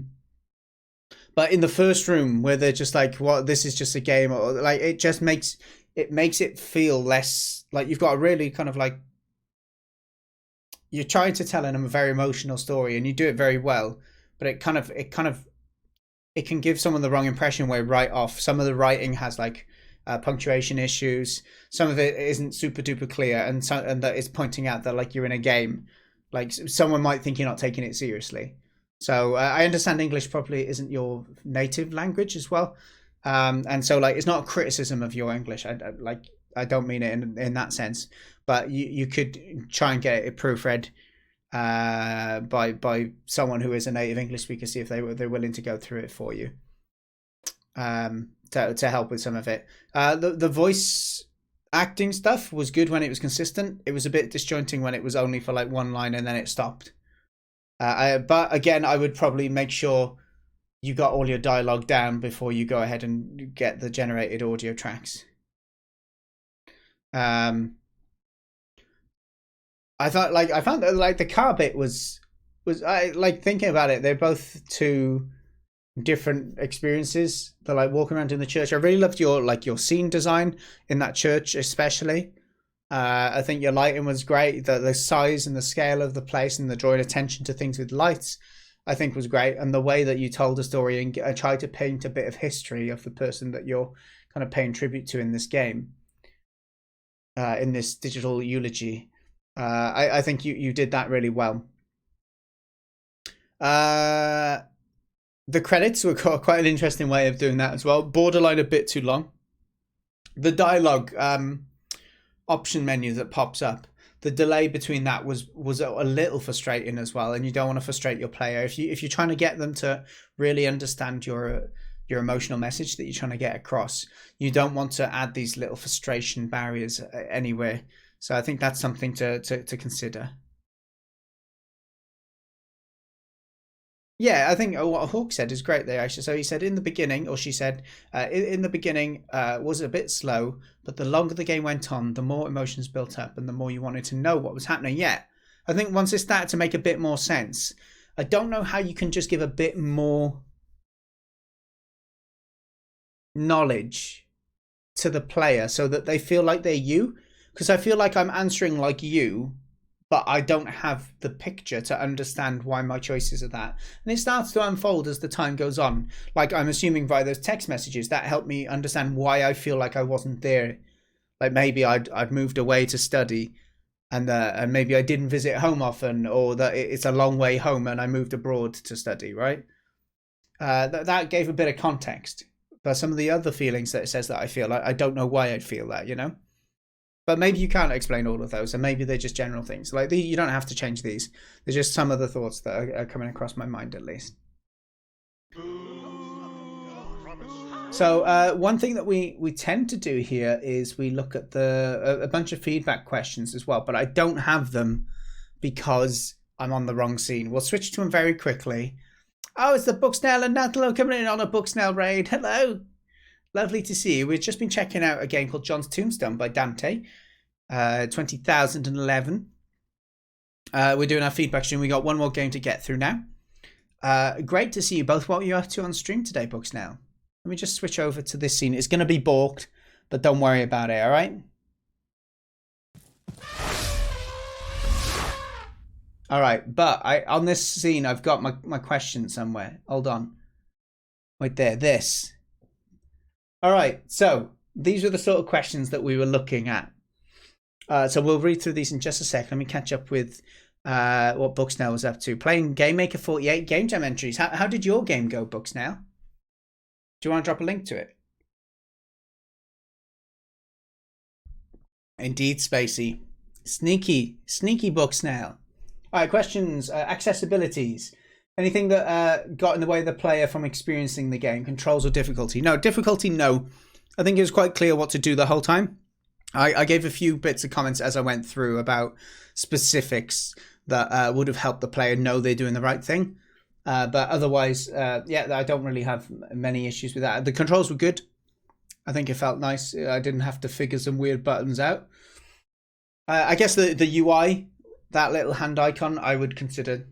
A: in the first room where they're just like, "What? This is just a game," or like it just makes it feel less like you've got a really kind of like you're trying to tell them a very emotional story, and you do it very well. But it can give someone the wrong impression where right off. Some of the writing has like punctuation issues. Some of it isn't super duper clear, and that is pointing out that like you're in a game. Like someone might think you're not taking it seriously. So I understand English probably isn't your native language as well, and so like it's not a criticism of your English. I don't mean it in that sense, but you could try and get it proofread by someone who is a native English speaker, see if they're willing to go through it for you, to help with some of it. The voice acting stuff was good when it was consistent. It was a bit disjointing when it was only for like one line and then it stopped. But again, I would probably make sure you got all your dialogue down before you go ahead and get the generated audio tracks. I found that like the car bit was I like thinking about it. They're both two different experiences. They're like walking around in the church. I really loved your scene design in that church, especially. I think your lighting was great. The size and the scale of the place and the drawing attention to things with lights, I think was great. And the way that you told the story and tried to paint a bit of history of the person that you're kind of paying tribute to in this game, in this digital eulogy. I think you did that really well. The credits were quite an interesting way of doing that as well. Borderline a bit too long. The dialogue option menu that pops up, the delay between that was a little frustrating as well, and you don't want to frustrate your player if you're trying to get them to really understand your emotional message that you're trying to get across. You don't want to add these little frustration barriers anywhere. So I think that's something to consider. Yeah, I think what Hawk said is great there, actually. So he said in the beginning, or she said, in the beginning was a bit slow, but the longer the game went on, the more emotions built up and the more you wanted to know what was happening. Yeah, I think once it started to make a bit more sense, I don't know how you can just give a bit more knowledge to the player so that they feel like they're you. Because I feel like I'm answering like you, but I don't have the picture to understand why my choices are that. And it starts to unfold as the time goes on. Like I'm assuming via those text messages, that helped me understand why I feel like I wasn't there. Like maybe I'd moved away to study, and maybe I didn't visit home often, or that it's a long way home and I moved abroad to study, right? That gave a bit of context. But some of the other feelings that it says that I feel, I don't know why I'd feel that, you know? But maybe you can't explain all of those, and maybe they're just general things. Like you don't have to change these. They're just some of the thoughts that are coming across my mind, at least. So one thing that we tend to do here is we look at a bunch of feedback questions as well, but I don't have them because I'm on the wrong scene. We'll switch to them very quickly. Oh, it's the Booksnail and Natalo coming in on a Booksnail raid. Hello. Lovely to see you. We've just been checking out a game called John's Tombstone by Dante, 2011. We're doing our feedback stream. We got one more game to get through now. Great to see you both. What are you up to on stream today, Books Now? Let me just switch over to this scene. It's going to be balked, but don't worry about it, all right? All right, but on this scene, I've got my question somewhere. Hold on. Right there, this. All right, so these were the sort of questions that we were looking at. So we'll read through these in just a sec. Let me catch up with what Bucksnail was up to. Playing Game Maker 48 game jam entries. How did your game go, Bucksnail? Do you want to drop a link to it? Indeed, Spacey. Sneaky Bucksnail. All right, questions. Accessibilities. Anything that got in the way of the player from experiencing the game? Controls or difficulty? No, difficulty, no. I think it was quite clear what to do the whole time. I gave a few bits of comments as I went through about specifics that would have helped the player know they're doing the right thing. But otherwise, yeah, I don't really have many issues with that. The controls were good. I think it felt nice. I didn't have to figure some weird buttons out. I guess the UI, that little hand icon, I would consider...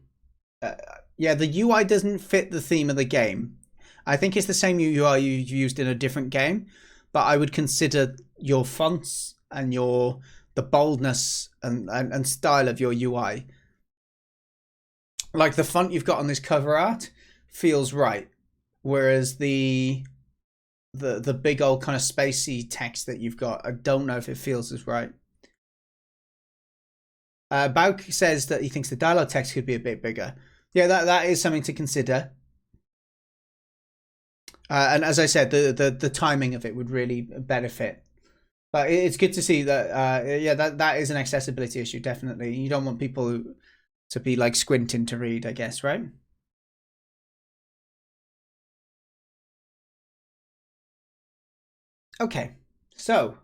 A: yeah, the UI doesn't fit the theme of the game. I think it's the same UI you used in a different game, but I would consider your fonts and the boldness and style of your UI. Like the font you've got on this cover art feels right, whereas the big old kind of spacey text that you've got, I don't know if it feels as right. Bauk says that he thinks the dialogue text could be a bit bigger. Yeah, that is something to consider. And as I said, the timing of it would really benefit. But it's good to see that, yeah, that is an accessibility issue, definitely. You don't want people to be like squinting to read, I guess, right? Okay, so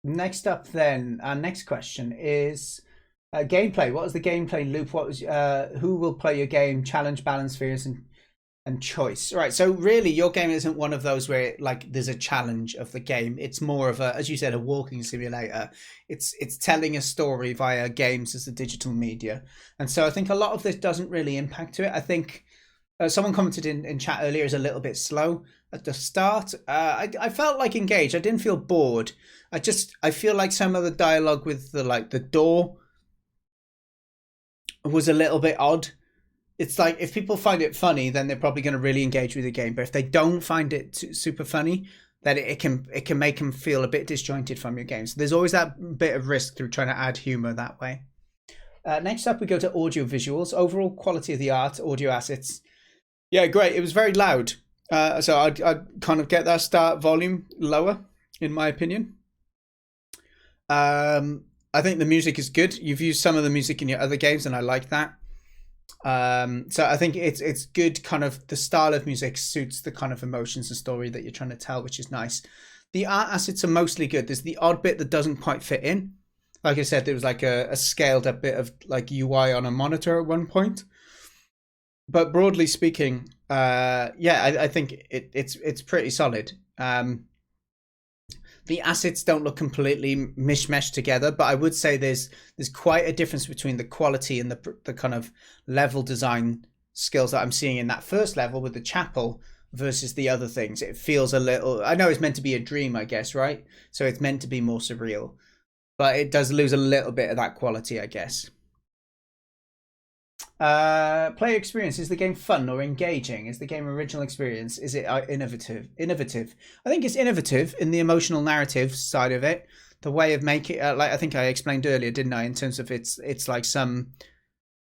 A: next up then, our next question is gameplay. What was the gameplay loop? What was who will play your game? Challenge, balance, fears, and choice. Right. So really, your game isn't one of those where like there's a challenge of the game. It's more of a, as you said, a walking simulator. It's telling a story via games as the digital media, and so I think a lot of this doesn't really impact to it. I think someone commented in chat earlier is a little bit slow at the start. I felt like engaged. I didn't feel bored. I feel like some of the dialogue with the door was a little bit odd. It's like if people find it funny, then they're probably going to really engage with the game. But if they don't find it super funny, then it can make them feel a bit disjointed from your game. So there's always that bit of risk through trying to add humor that way. Next up, we go to audio visuals. Overall quality of the art, audio assets. Yeah, great. It was very loud. So I'd kind of get that start volume lower, in my opinion. I think the music is good. You've used some of the music in your other games, and I like that. So I think it's good. Kind of the style of music suits the kind of emotions and story that you're trying to tell, which is nice. The art assets are mostly good. There's the odd bit that doesn't quite fit in. Like I said, there was like a scaled up bit of like UI on a monitor at one point. But broadly speaking, yeah, I think it's pretty solid. The assets don't look completely mishmashed together, but I would say there's quite a difference between the quality and the kind of level design skills that I'm seeing in that first level with the chapel versus the other things. It feels a little, I know it's meant to be a dream, I guess, right? So it's meant to be more surreal, but it does lose a little bit of that quality, I guess. Player experience. Is the game fun or engaging? Is the game original experience? Is it innovative? I think it's innovative in the emotional narrative side of it. The way of making it, like I think I explained earlier, didn't I? In terms of it's like some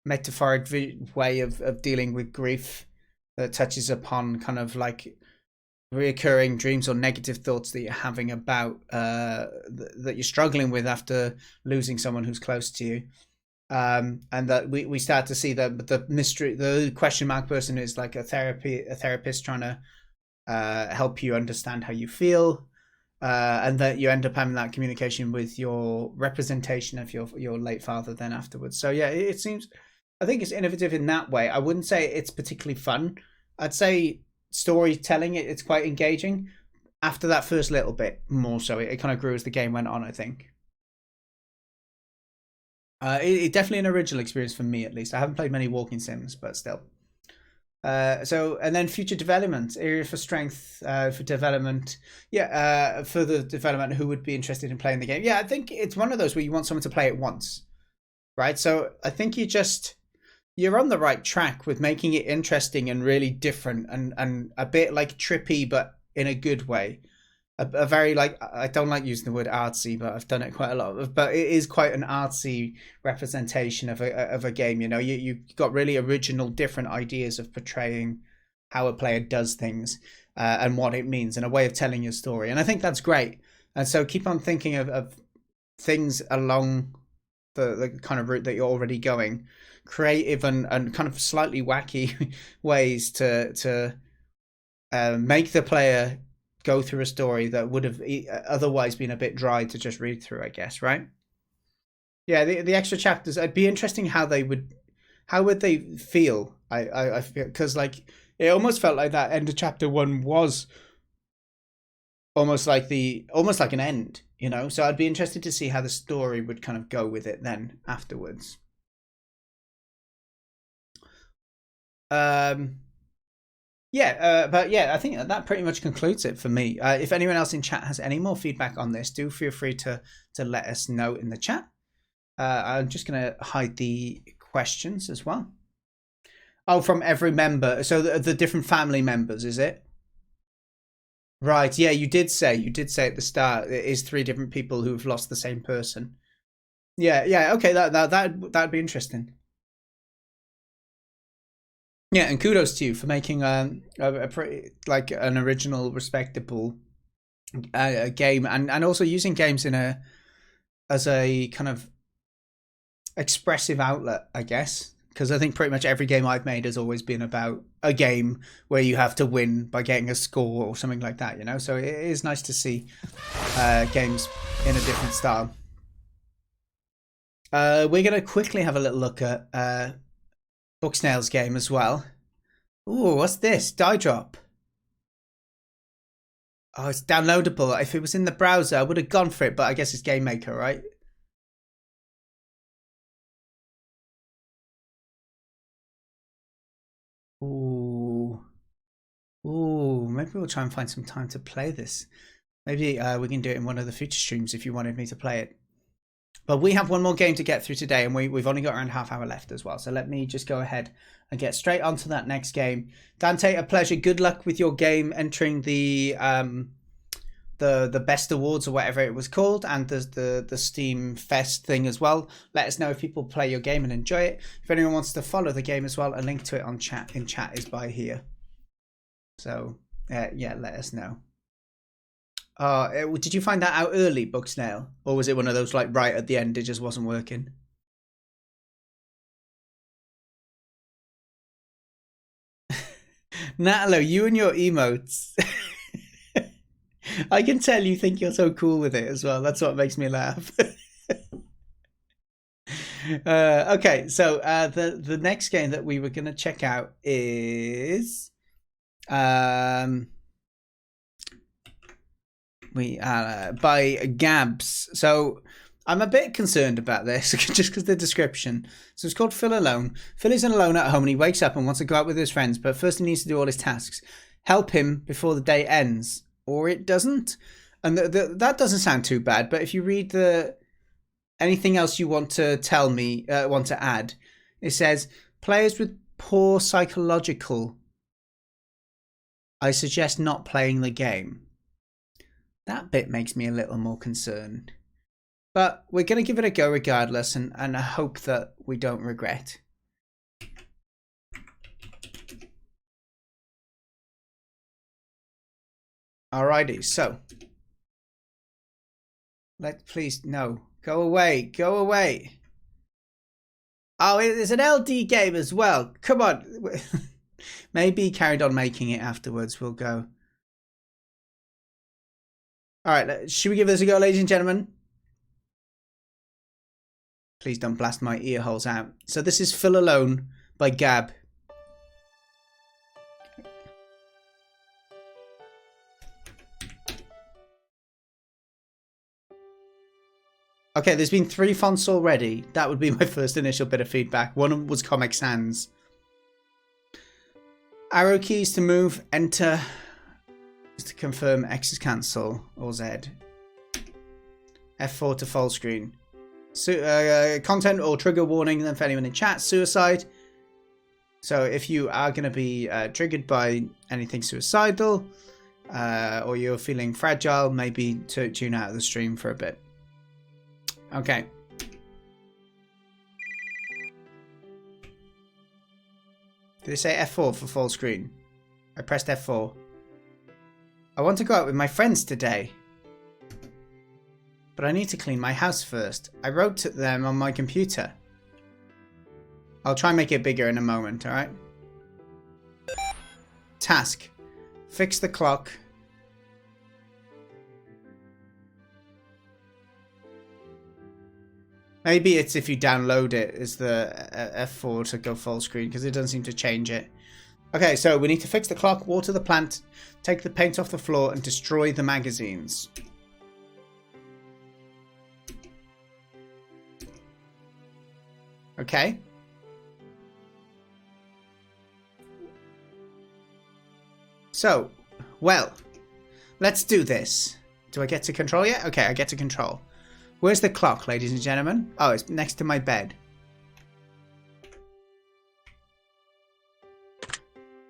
A: metaphoric way of dealing with grief that touches upon kind of like reoccurring dreams or negative thoughts that you're having about that you're struggling with after losing someone who's close to you. And that we start to see that the mystery, the question mark person is like a therapist trying to help you understand how you feel, and that you end up having that communication with your representation of your late father then afterwards. So yeah, it seems, I think it's innovative in that way. I wouldn't say it's particularly fun. I'd say storytelling, it's quite engaging. After that first little bit, more so, it kind of grew as the game went on, I think. It definitely an original experience for me, at least. I haven't played many walking sims, but still. So, and then future development, area for strength, for development. Yeah, further development, who would be interested in playing the game? Yeah, I think it's one of those where you want someone to play it once, right? So I think you just, you're on the right track with making it interesting and really different and a bit like trippy, but in a good way. A very, like, I don't like using the word artsy, but I've done it quite a lot. But it is quite an artsy representation of a game. You know, you've got really original, different ideas of portraying how a player does things and what it means, and a way of telling your story. And I think that's great. And so keep on thinking of things along the kind of route that you're already going, creative and kind of slightly wacky ways to make the player go through a story that would have otherwise been a bit dry to just read through, I guess, right? Yeah, the extra chapters, it'd be interesting how would they feel? I feel, because like it almost felt like that end of chapter 1 was almost like an end, you know? So I'd be interested to see how the story would kind of go with it then afterwards. But yeah, I think that pretty much concludes it for me. If anyone else in chat has any more feedback on this, do feel free to let us know in the chat. I'm just going to hide the questions as well. Oh, from every member. So the different family members, is it? Right. Yeah, you did say at the start it is 3 different people who've lost the same person. Yeah. Okay, that'd be interesting. Yeah, and kudos to you for making a pretty, like, an original, respectable game, and also using games as a kind of expressive outlet, I guess. Because I think pretty much every game I've made has always been about a game where you have to win by getting a score or something like that, you know? So it is nice to see games in a different style. We're going to quickly have a little look at Booksnail's game as well. Ooh, what's this? Die Drop. Oh, it's downloadable. If it was in the browser, I would have gone for it, but I guess it's Game Maker, right? Ooh. Maybe we'll try and find some time to play this. Maybe we can do it in one of the future streams if you wanted me to play it. But we have one more game to get through today, and we've only got around half hour left as well. So let me just go ahead and get straight onto that next game. Dante, a pleasure. Good luck with your game entering the best awards or whatever it was called, and the Steam Fest thing as well. Let us know if people play your game and enjoy it. If anyone wants to follow the game as well, a link to it in chat is by here. So yeah, let us know. Did you find that out early, Booksnail? Or was it one of those, like, right at the end, it just wasn't working? Natalo, you and your emotes. I can tell you think you're so cool with it as well. That's what makes me laugh. Okay, so the next game that we were going to check out is... by Gabs. So I'm a bit concerned about this just because the description. So it's called Phil Alone. Phil isn't alone at home and he wakes up and wants to go out with his friends, but first he needs to do all his tasks. Help him before the day ends, or it doesn't. And that doesn't sound too bad, but if you read anything else you want to tell me, want to add, it says players with poor psychological, I suggest not playing the game. That bit makes me a little more concerned. But we're going to give it a go regardless, and I hope that we don't regret. Alrighty, so. Please, no. Go away, go away. Oh, it's an LD game as well. Come on. Maybe carried on making it afterwards. We'll go. All right, should we give this a go, ladies and gentlemen? Please don't blast my ear holes out. So this is Phil Alone by Gab. Okay, there's been 3 fonts already. That would be my first initial bit of feedback. One was Comic Sans. Arrow keys to move, enter... to confirm, X is cancel, or Z. F4 to full screen. Content or trigger warning then for anyone in chat. Suicide. So if you are going to be triggered by anything suicidal, or you're feeling fragile, maybe tune out of the stream for a bit. Okay. Did it say F4 for full screen? I pressed F4. I want to go out with my friends today, but I need to clean my house first. I wrote to them on my computer. I'll try and make it bigger in a moment, alright? Task. Fix the clock. Maybe it's if you download it is the F4 to go full screen, because it doesn't seem to change it. Okay, so we need to fix the clock, water the plant, take the paint off the floor, and destroy the magazines. Okay. So, well, let's do this. Do I get to control yet? Okay, I get to control. Where's the clock, ladies and gentlemen? Oh, it's next to my bed.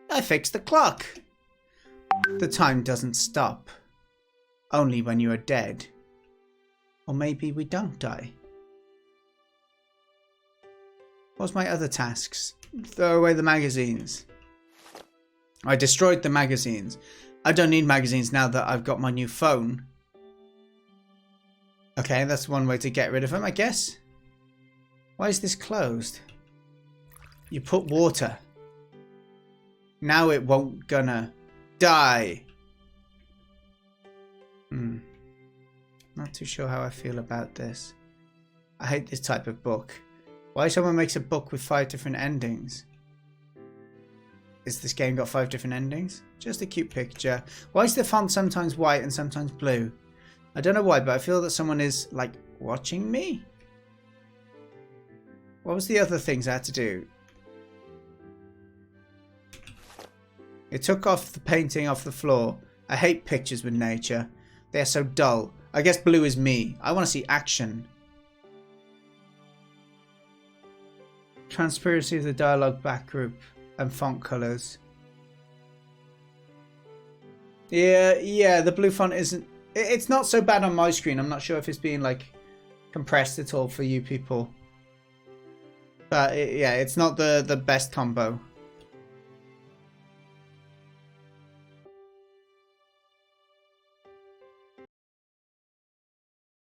A: I fixed the clock. The time doesn't stop. Only when you are dead. Or maybe we don't die. What's my other tasks? Throw away the magazines. I destroyed the magazines. I don't need magazines now that I've got my new phone. Okay, that's one way to get rid of them, I guess. Why is this closed? You put water. Now it won't gonna die. Not too sure how I feel about this. I hate this type of book. Why someone makes a book with 5 different endings? Is this game got 5 different endings? Just a cute picture. Why is the font sometimes white and sometimes blue? I don't know why, but I feel that someone is, like, watching me. What was the other things I had to do? It took off the painting off the floor. I hate pictures with nature. They are so dull. I guess blue is me. I want to see action. Transparency of the dialogue back group and font colors. Yeah, the blue font isn't... It's not so bad on my screen. I'm not sure if it's being, like, compressed at all for you people. But, yeah, it's not the best combo.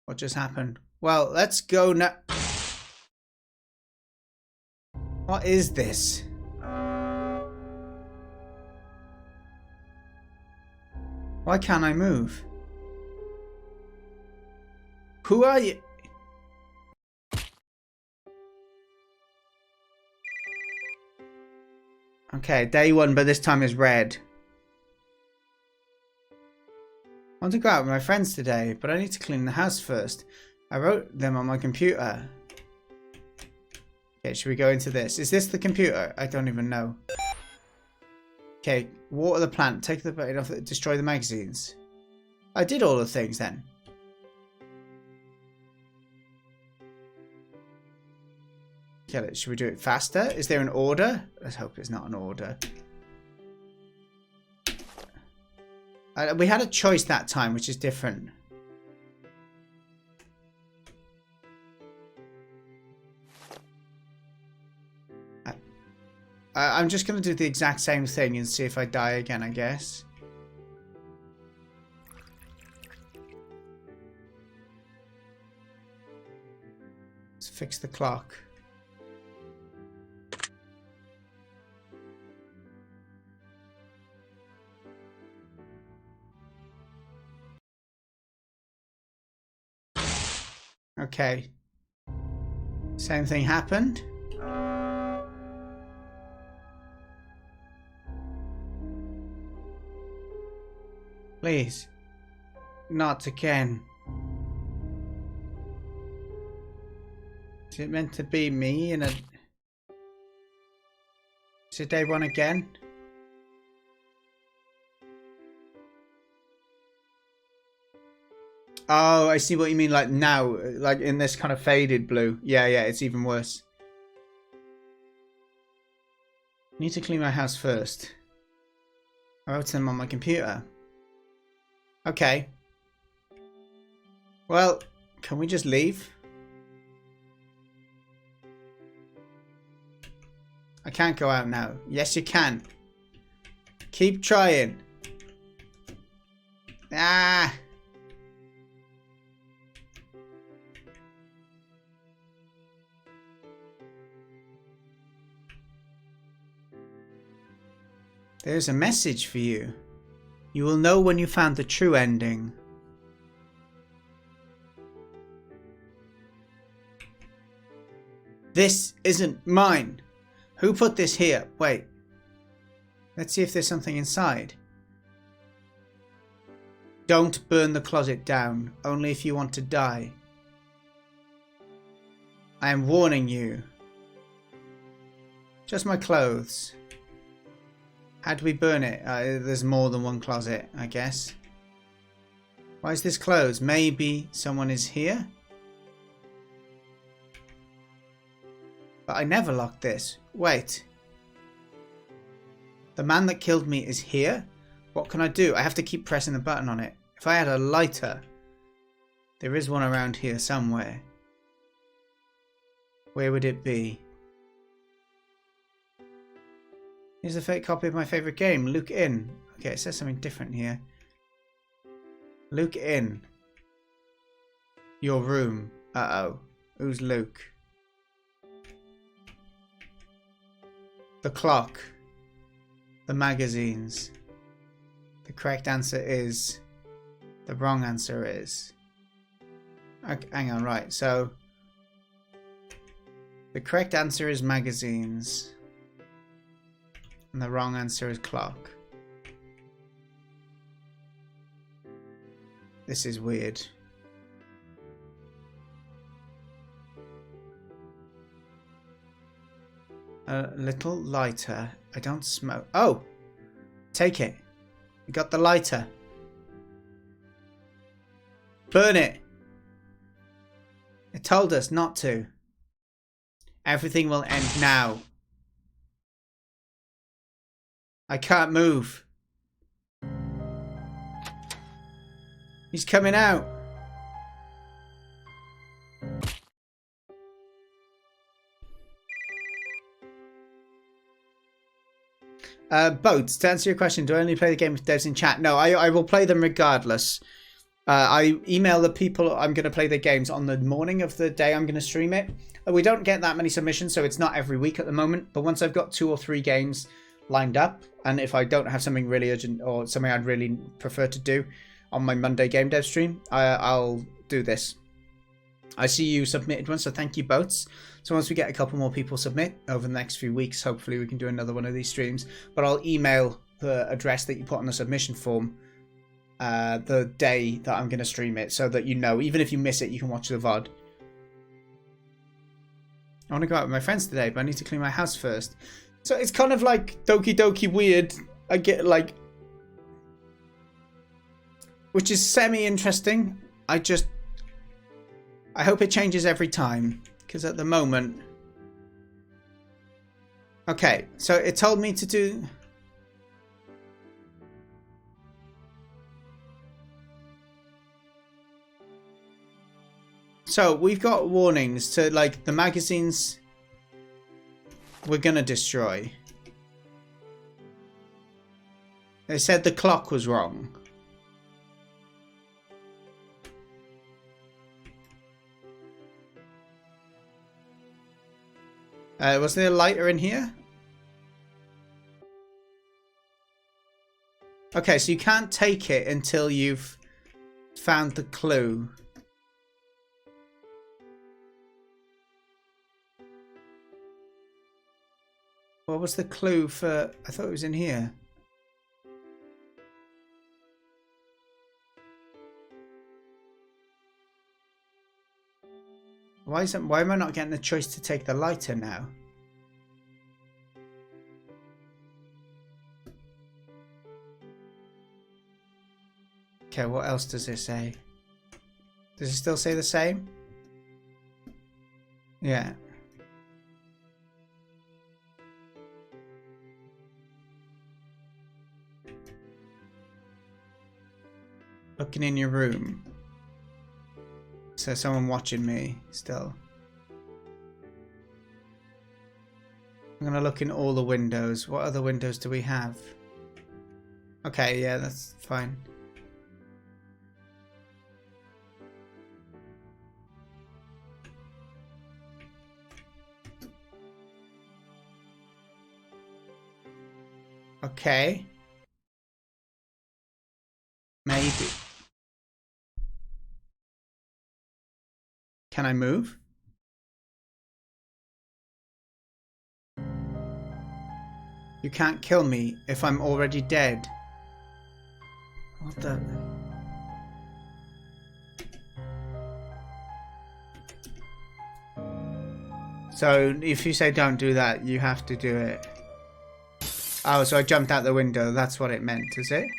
A: What just happened? Well, let's go now. What is this? Why can't I move? Who are you? Okay, day 1, but this time is red. I want to go out with my friends today, but I need to clean the house first. I wrote them on my computer. Okay, should we go into this? Is this the computer? I don't even know. Okay, water the plant, take the bait off, destroy the magazines. I did all the things then. Okay, should we do it faster? Is there an order? Let's hope it's not an order. We had a choice that time, which is different. I'm just going to do the exact same thing and see if I die again, I guess. Let's fix the clock. Okay. Same thing happened. Please. Not again. Is it meant to be me in a... Is it day 1 again? Oh, I see what you mean, like now, like in this kind of faded blue. Yeah, it's even worse. Need to clean my house first. I wrote them on my computer. Okay. Well, can we just leave? I can't go out now. Yes, you can. Keep trying. Ah! There's a message for you. You will know when you found the true ending. This isn't mine. Who put this here? Wait. Let's see if there's something inside. Don't burn the closet down. Only if you want to die. I am warning you. Just my clothes. How do we burn it? There's more than one closet, I guess. Why is this closed? Maybe someone is here? But I never locked this. Wait. The man that killed me is here? What can I do? I have to keep pressing the button on it. If I had a lighter. There is one around here somewhere. Where would it be? Here's a fake copy of my favourite game. Look in. Okay, it says something different here. Luke in. Your room. Uh-oh. Who's Luke? The clock. The magazines. The correct answer is... The wrong answer is... Okay, hang on, right. So... The correct answer is magazines. And the wrong answer is clock. This is weird. A little lighter. I don't smoke. Oh! Take it. You got the lighter. Burn it. It told us not to. Everything will end now. I can't move. He's coming out. Boats, to answer your question, do I only play the game with devs in chat? No, I will play them regardless. I email the people I'm going to play the games on the morning of the day I'm going to stream it. We don't get that many submissions, so it's not every week at the moment. But once I've got 2 or 3 games lined up, and if I don't have something really urgent or something I'd really prefer to do on my Monday game dev stream, I'll do this. I see you submitted one, so thank you, Boats. So once we get a couple more people submit over the next few weeks, hopefully we can do another one of these streams. But I'll email the address that you put on the submission form the day that I'm going to stream it, so that you know, even if you miss it, you can watch the VOD. I want to go out with my friends today, but I need to clean my house first. So it's kind of like Doki Doki weird. I get like... Which is semi-interesting. I hope it changes every time. Because at the moment... Okay, so it told me to do... So we've got warnings to, like, the magazines we're gonna destroy. They said the clock was wrong. Was there a lighter in here? Okay, so you can't take it until you've found the clue. What was the clue for... I thought it was in here. Why am I not getting the choice to take the lighter now? Okay, what else does it say? Does it still say the same? Yeah. Looking in your room. So someone watching me still. I'm gonna look in all the windows. What other windows do we have? Okay, yeah, that's fine. Okay. Maybe. Can I move? You can't kill me if I'm already dead. What the... So, if you say don't do that, you have to do it. Oh, so I jumped out the window. That's what it meant, is it?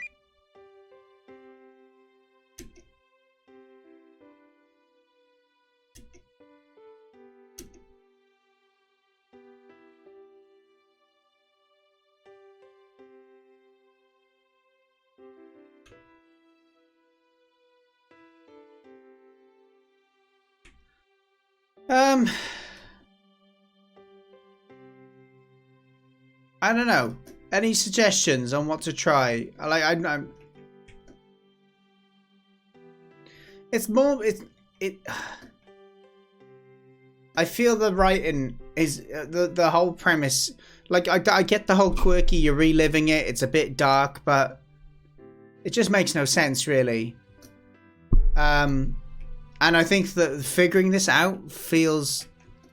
A: I don't know. Any suggestions on what to try? I'm it's more I feel the writing is the whole premise. Like I get the whole quirky, you're reliving it. It's a bit dark, but it just makes no sense really. And I think that figuring this out feels.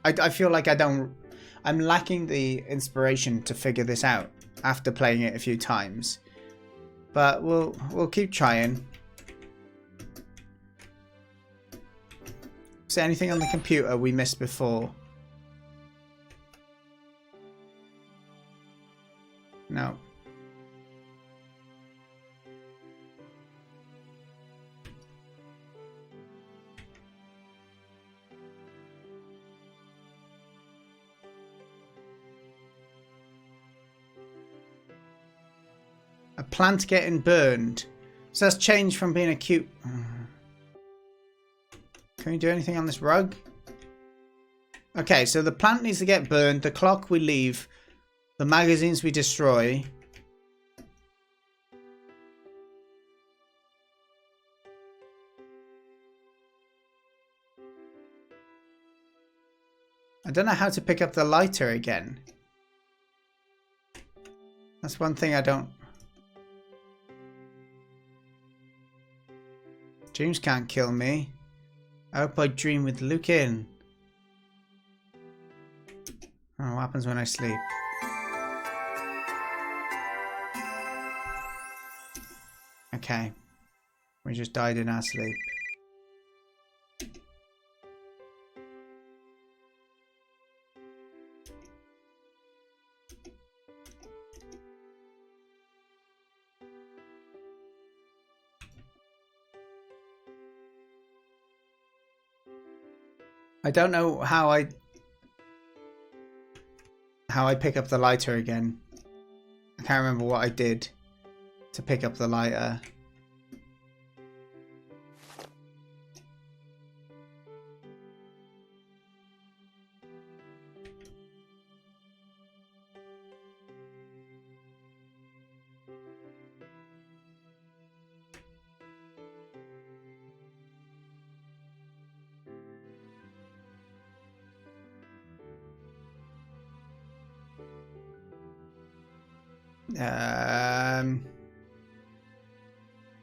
A: I feel like I'm lacking the inspiration to figure this out after playing it a few times. But we'll keep trying. Is there anything on the computer we missed before? No. A plant getting burned. So that's changed from being a cute... Can we do anything on this rug? Okay, so the plant needs to get burned. The clock we leave. The magazines we destroy. I don't know how to pick up the lighter again. That's one thing I don't... Dreams can't kill me. I hope I dream with Lucan. Oh, what happens when I sleep? Okay. We just died in our sleep. I don't know how I pick up the lighter again. I can't remember what I did to pick up the lighter.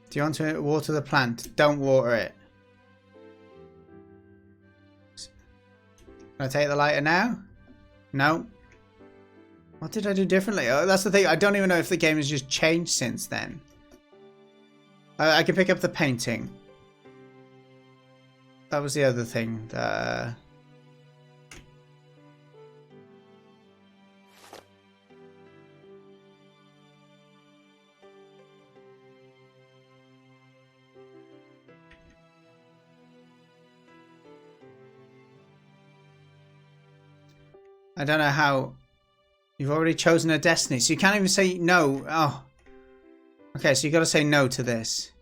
A: Do you want to water the plant? Don't water it. Can I take the lighter now? No. What did I do differently? Oh, that's the thing. I don't even know if the game has just changed since then. I can pick up the painting. That was the other thing. I don't know how. You've already chosen a destiny, so you can't even say no. Oh. Okay, so you got to say no to this.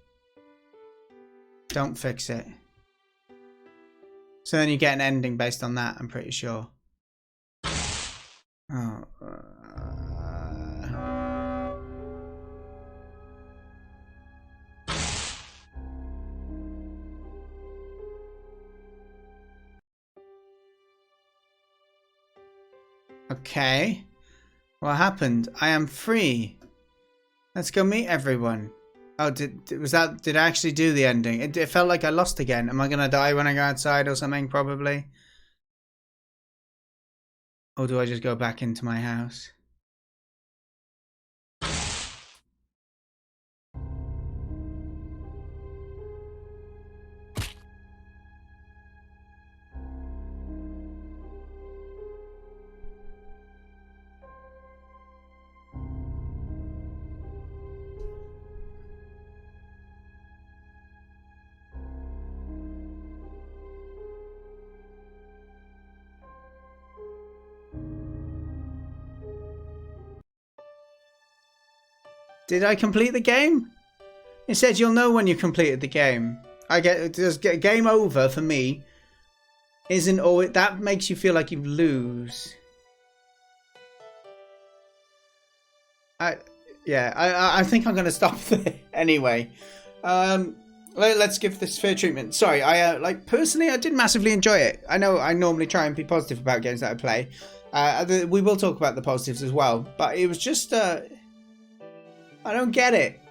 A: Don't fix it. So then you get an ending based on that, I'm pretty sure. Oh. Okay. What happened? I am free. Let's go meet everyone. Oh, did I actually do the ending? It felt like I lost again. Am I gonna die when I go outside or something? Probably. Or do I just go back into my house? Did I complete the game? It said you'll know when you completed the game. I get game over for me. Isn't always that makes you feel like you lose. I think I'm gonna stop there anyway. Let's give this fair treatment. Sorry, I personally I did massively enjoy it. I know I normally try and be positive about games that I play. We will talk about the positives as well, but it was just I don't get it.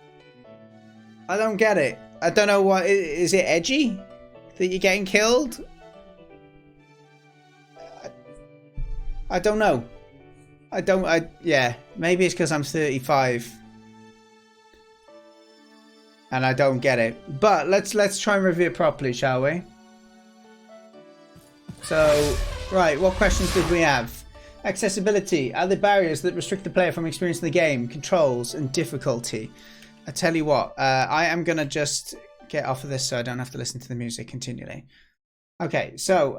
A: I don't get it. I don't know what is it edgy that you're getting killed? I don't know. Yeah, maybe it's because I'm 35 and I don't get it. But let's try and review it properly, shall we? So, right, what questions did we have? Accessibility. Are there barriers that restrict the player from experiencing the game? Controls and difficulty. I tell you what, I am going to just get off of this so I don't have to listen to the music continually. Okay, so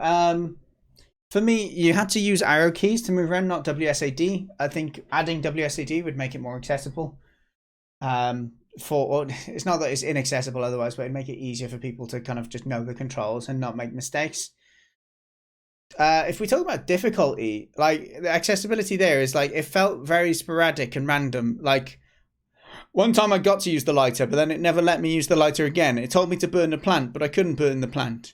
A: for me, you had to use arrow keys to move around, not WSAD. I think adding WSAD would make it more accessible. It's not that it's inaccessible otherwise, but it'd make it easier for people to kind of just know the controls and not make mistakes. If we talk about difficulty, like the accessibility there is like it felt very sporadic and random. Like one time I got to use the lighter, but then it never let me use the lighter again. It told me to burn the plant, but I couldn't burn the plant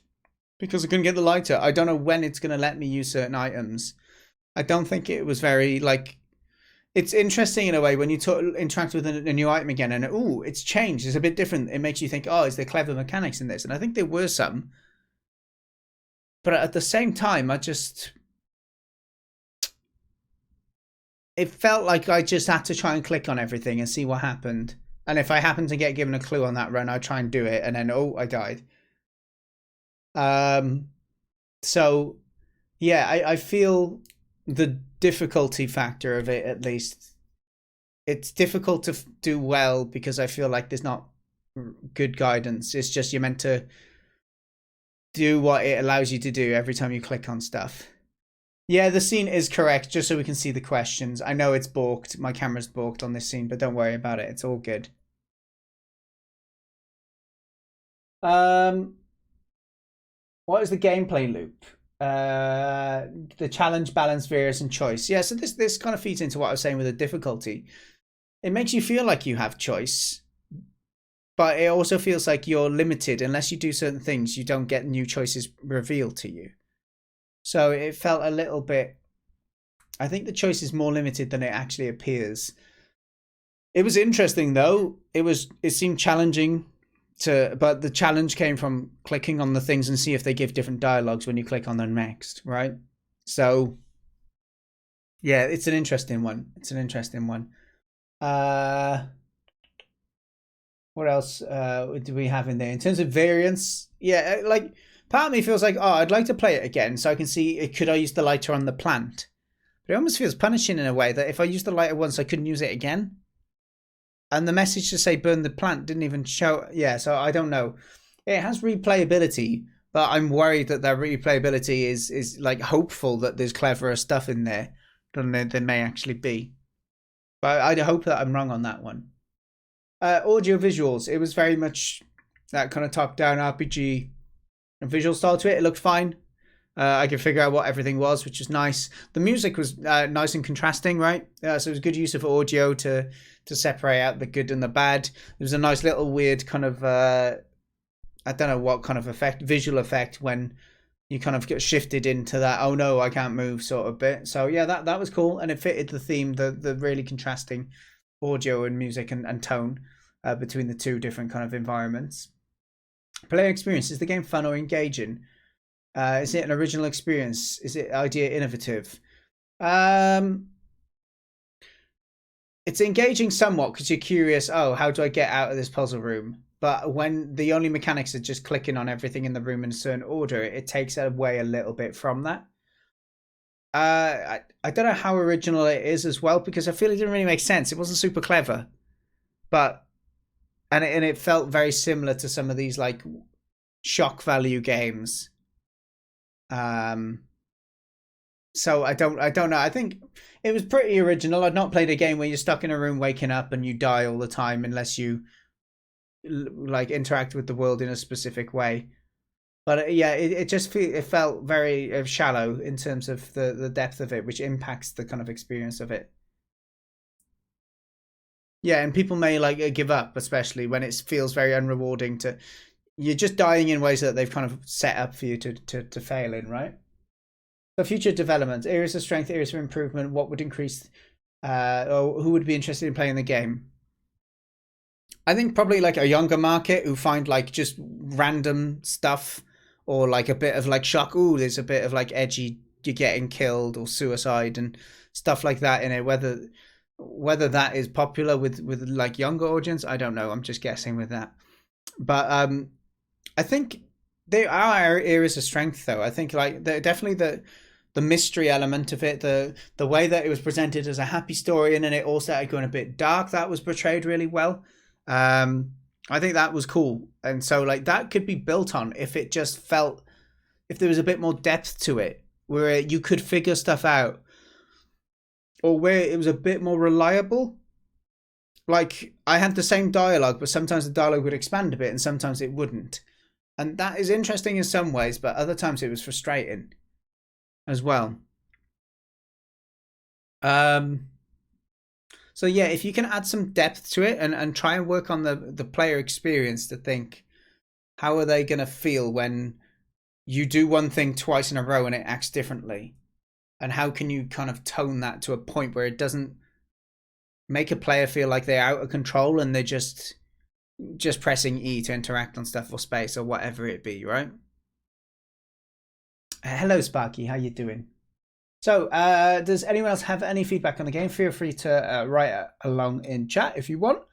A: because I couldn't get the lighter. I don't know when it's going to let me use certain items. I don't think it was very like. It's interesting in a way when you interact with a new item again and it's changed. It's a bit different. It makes you think, oh, is there clever mechanics in this? And I think there were some. But at the same time, it felt like I just had to try and click on everything and see what happened. And if I happen to get given a clue on that run, I'd try and do it. And then, I died. So, yeah, I feel the difficulty factor of it, at least. It's difficult to do well because I feel like there's not good guidance. It's just you're meant to do what it allows you to do every time you click on stuff. Yeah, the scene is correct, just so we can see the questions. I know it's balked. My camera's balked on this scene, but don't worry about it. It's all good. What is the gameplay loop? The challenge, balance, various, and choice. Yeah, so this kind of feeds into what I was saying with the difficulty. It makes you feel like you have choice, but it also feels like you're limited. Unless you do certain things, you don't get new choices revealed to you. So it felt a little bit. I think the choice is more limited than it actually appears. It was interesting though. It seemed challenging but the challenge came from clicking on the things and see if they give different dialogues when you click on them next, right? So yeah, it's an interesting one. What else do we have in there? In terms of variance, yeah, like part of me feels like, I'd like to play it again so I can see, could I use the lighter on the plant? But it almost feels punishing in a way that if I used the lighter once, I couldn't use it again. And the message to say burn the plant didn't even show. Yeah, so I don't know. It has replayability, but I'm worried that replayability is like hopeful that there's cleverer stuff in there than there may actually be. But I hope that I'm wrong on that one. Audio visuals, it was very much that kind of top-down RPG visual style to it. It looked fine. I could figure out what everything was, which was nice. The music was nice and contrasting, right? So it was good use of audio to separate out the good and the bad. There was a nice little weird kind of I don't know what kind of effect, visual effect, when you kind of get shifted into that, oh no, I can't move sort of bit. So yeah, that was cool, and it fitted the theme, the really contrasting audio and music and tone between the two different kind of environments. Player experience, is the game fun or engaging? Is it an original experience? Is it idea innovative? It's engaging somewhat because you're curious, oh, how do I get out of this puzzle room? But when the only mechanics are just clicking on everything in the room in a certain order, it takes away a little bit from that. I don't know how original it is as well, because I feel it didn't really make sense. It wasn't super clever, but and it felt very similar to some of these like shock value games. So I don't know. I think it was pretty original. I'd not played a game where you're stuck in a room waking up and you die all the time unless you like interact with the world in a specific way. But yeah, it just it felt very shallow in terms of the depth of it, which impacts the kind of experience of it. Yeah, and people may like give up, especially when it feels very unrewarding to, you're just dying in ways that they've kind of set up for you to fail in, right? So future development, areas of strength, areas of improvement, what would increase, or who would be interested in playing the game? I think probably like a younger market who find like just random stuff, or like a bit of like shock. Ooh, there's a bit of like edgy, you're getting killed or suicide and stuff like that in it. Whether that is popular with like younger audience, I don't know. I'm just guessing with that. But I think there are areas of strength though. I think like definitely the mystery element of it, the way that it was presented as a happy story and then it all started going a bit dark, that was portrayed really well. I think that was cool. And so like that could be built on if it just felt, if there was a bit more depth to it, where you could figure stuff out, or where it was a bit more reliable. Like I had the same dialogue, but sometimes the dialogue would expand a bit and sometimes it wouldn't. And that is interesting in some ways, but other times it was frustrating as well. So yeah, if you can add some depth to it and try and work on the player experience to think, how are they going to feel when you do one thing twice in a row and it acts differently? And how can you kind of tone that to a point where it doesn't make a player feel like they're out of control and they're just pressing E to interact on stuff or space or whatever it be, right? Hello, Sparky. How you doing? So, does anyone else have any feedback on the game? Feel free to write along in chat if you want.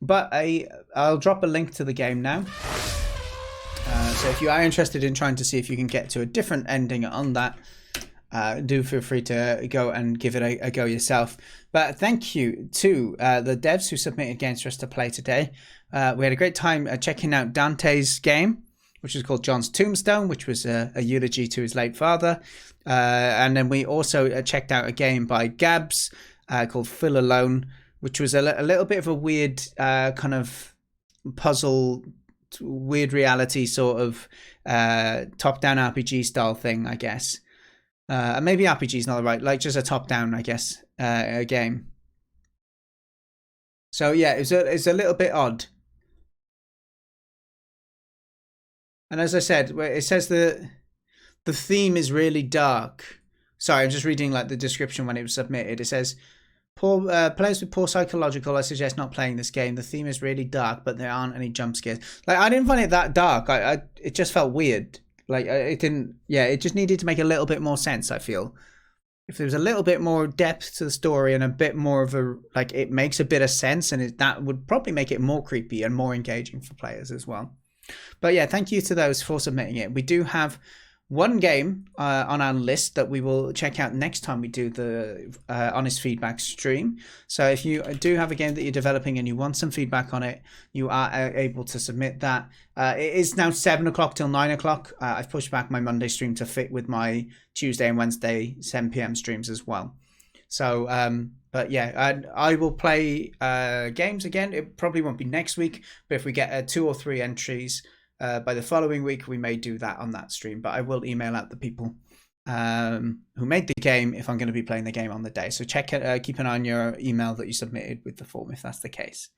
A: But I'll drop a link to the game now. So if you are interested in trying to see if you can get to a different ending on that, do feel free to go and give it a go yourself. But thank you to the devs who submitted games for us to play today. We had a great time checking out Dante's game, which is called John's Tombstone, which was a eulogy to his late father. And then we also checked out a game by Gabs called Feel Alone, which was a little bit of a weird kind of puzzle, weird reality sort of top-down RPG style thing, I guess. Maybe RPG is not the right, like just a top-down, I guess, game. So yeah, it's a little bit odd. And as I said, it says the theme is really dark. Sorry, I'm just reading like the description when it was submitted. It says, players with poor psychological, I suggest not playing this game. The theme is really dark, but there aren't any jump scares. Like I didn't find it that dark. It just felt weird. Like it didn't. Yeah, it just needed to make a little bit more sense. I feel if there was a little bit more depth to the story and a bit more of a like, it makes a bit of sense, and that would probably make it more creepy and more engaging for players as well. But yeah, thank you to those for submitting it. We do have one game on our list that we will check out next time we do the honest feedback stream. So if you do have a game that you're developing and you want some feedback on it, you are able to submit that. It is now 7 o'clock till 9 o'clock. I've pushed back my Monday stream to fit with my Tuesday and Wednesday 7 p.m. streams as well. So But yeah, I will play games again. It probably won't be next week, but if we get 2 or 3 entries by the following week, we may do that on that stream. But I will email out the people who made the game if I'm going to be playing the game on the day. So check it, keep an eye on your email that you submitted with the form if that's the case.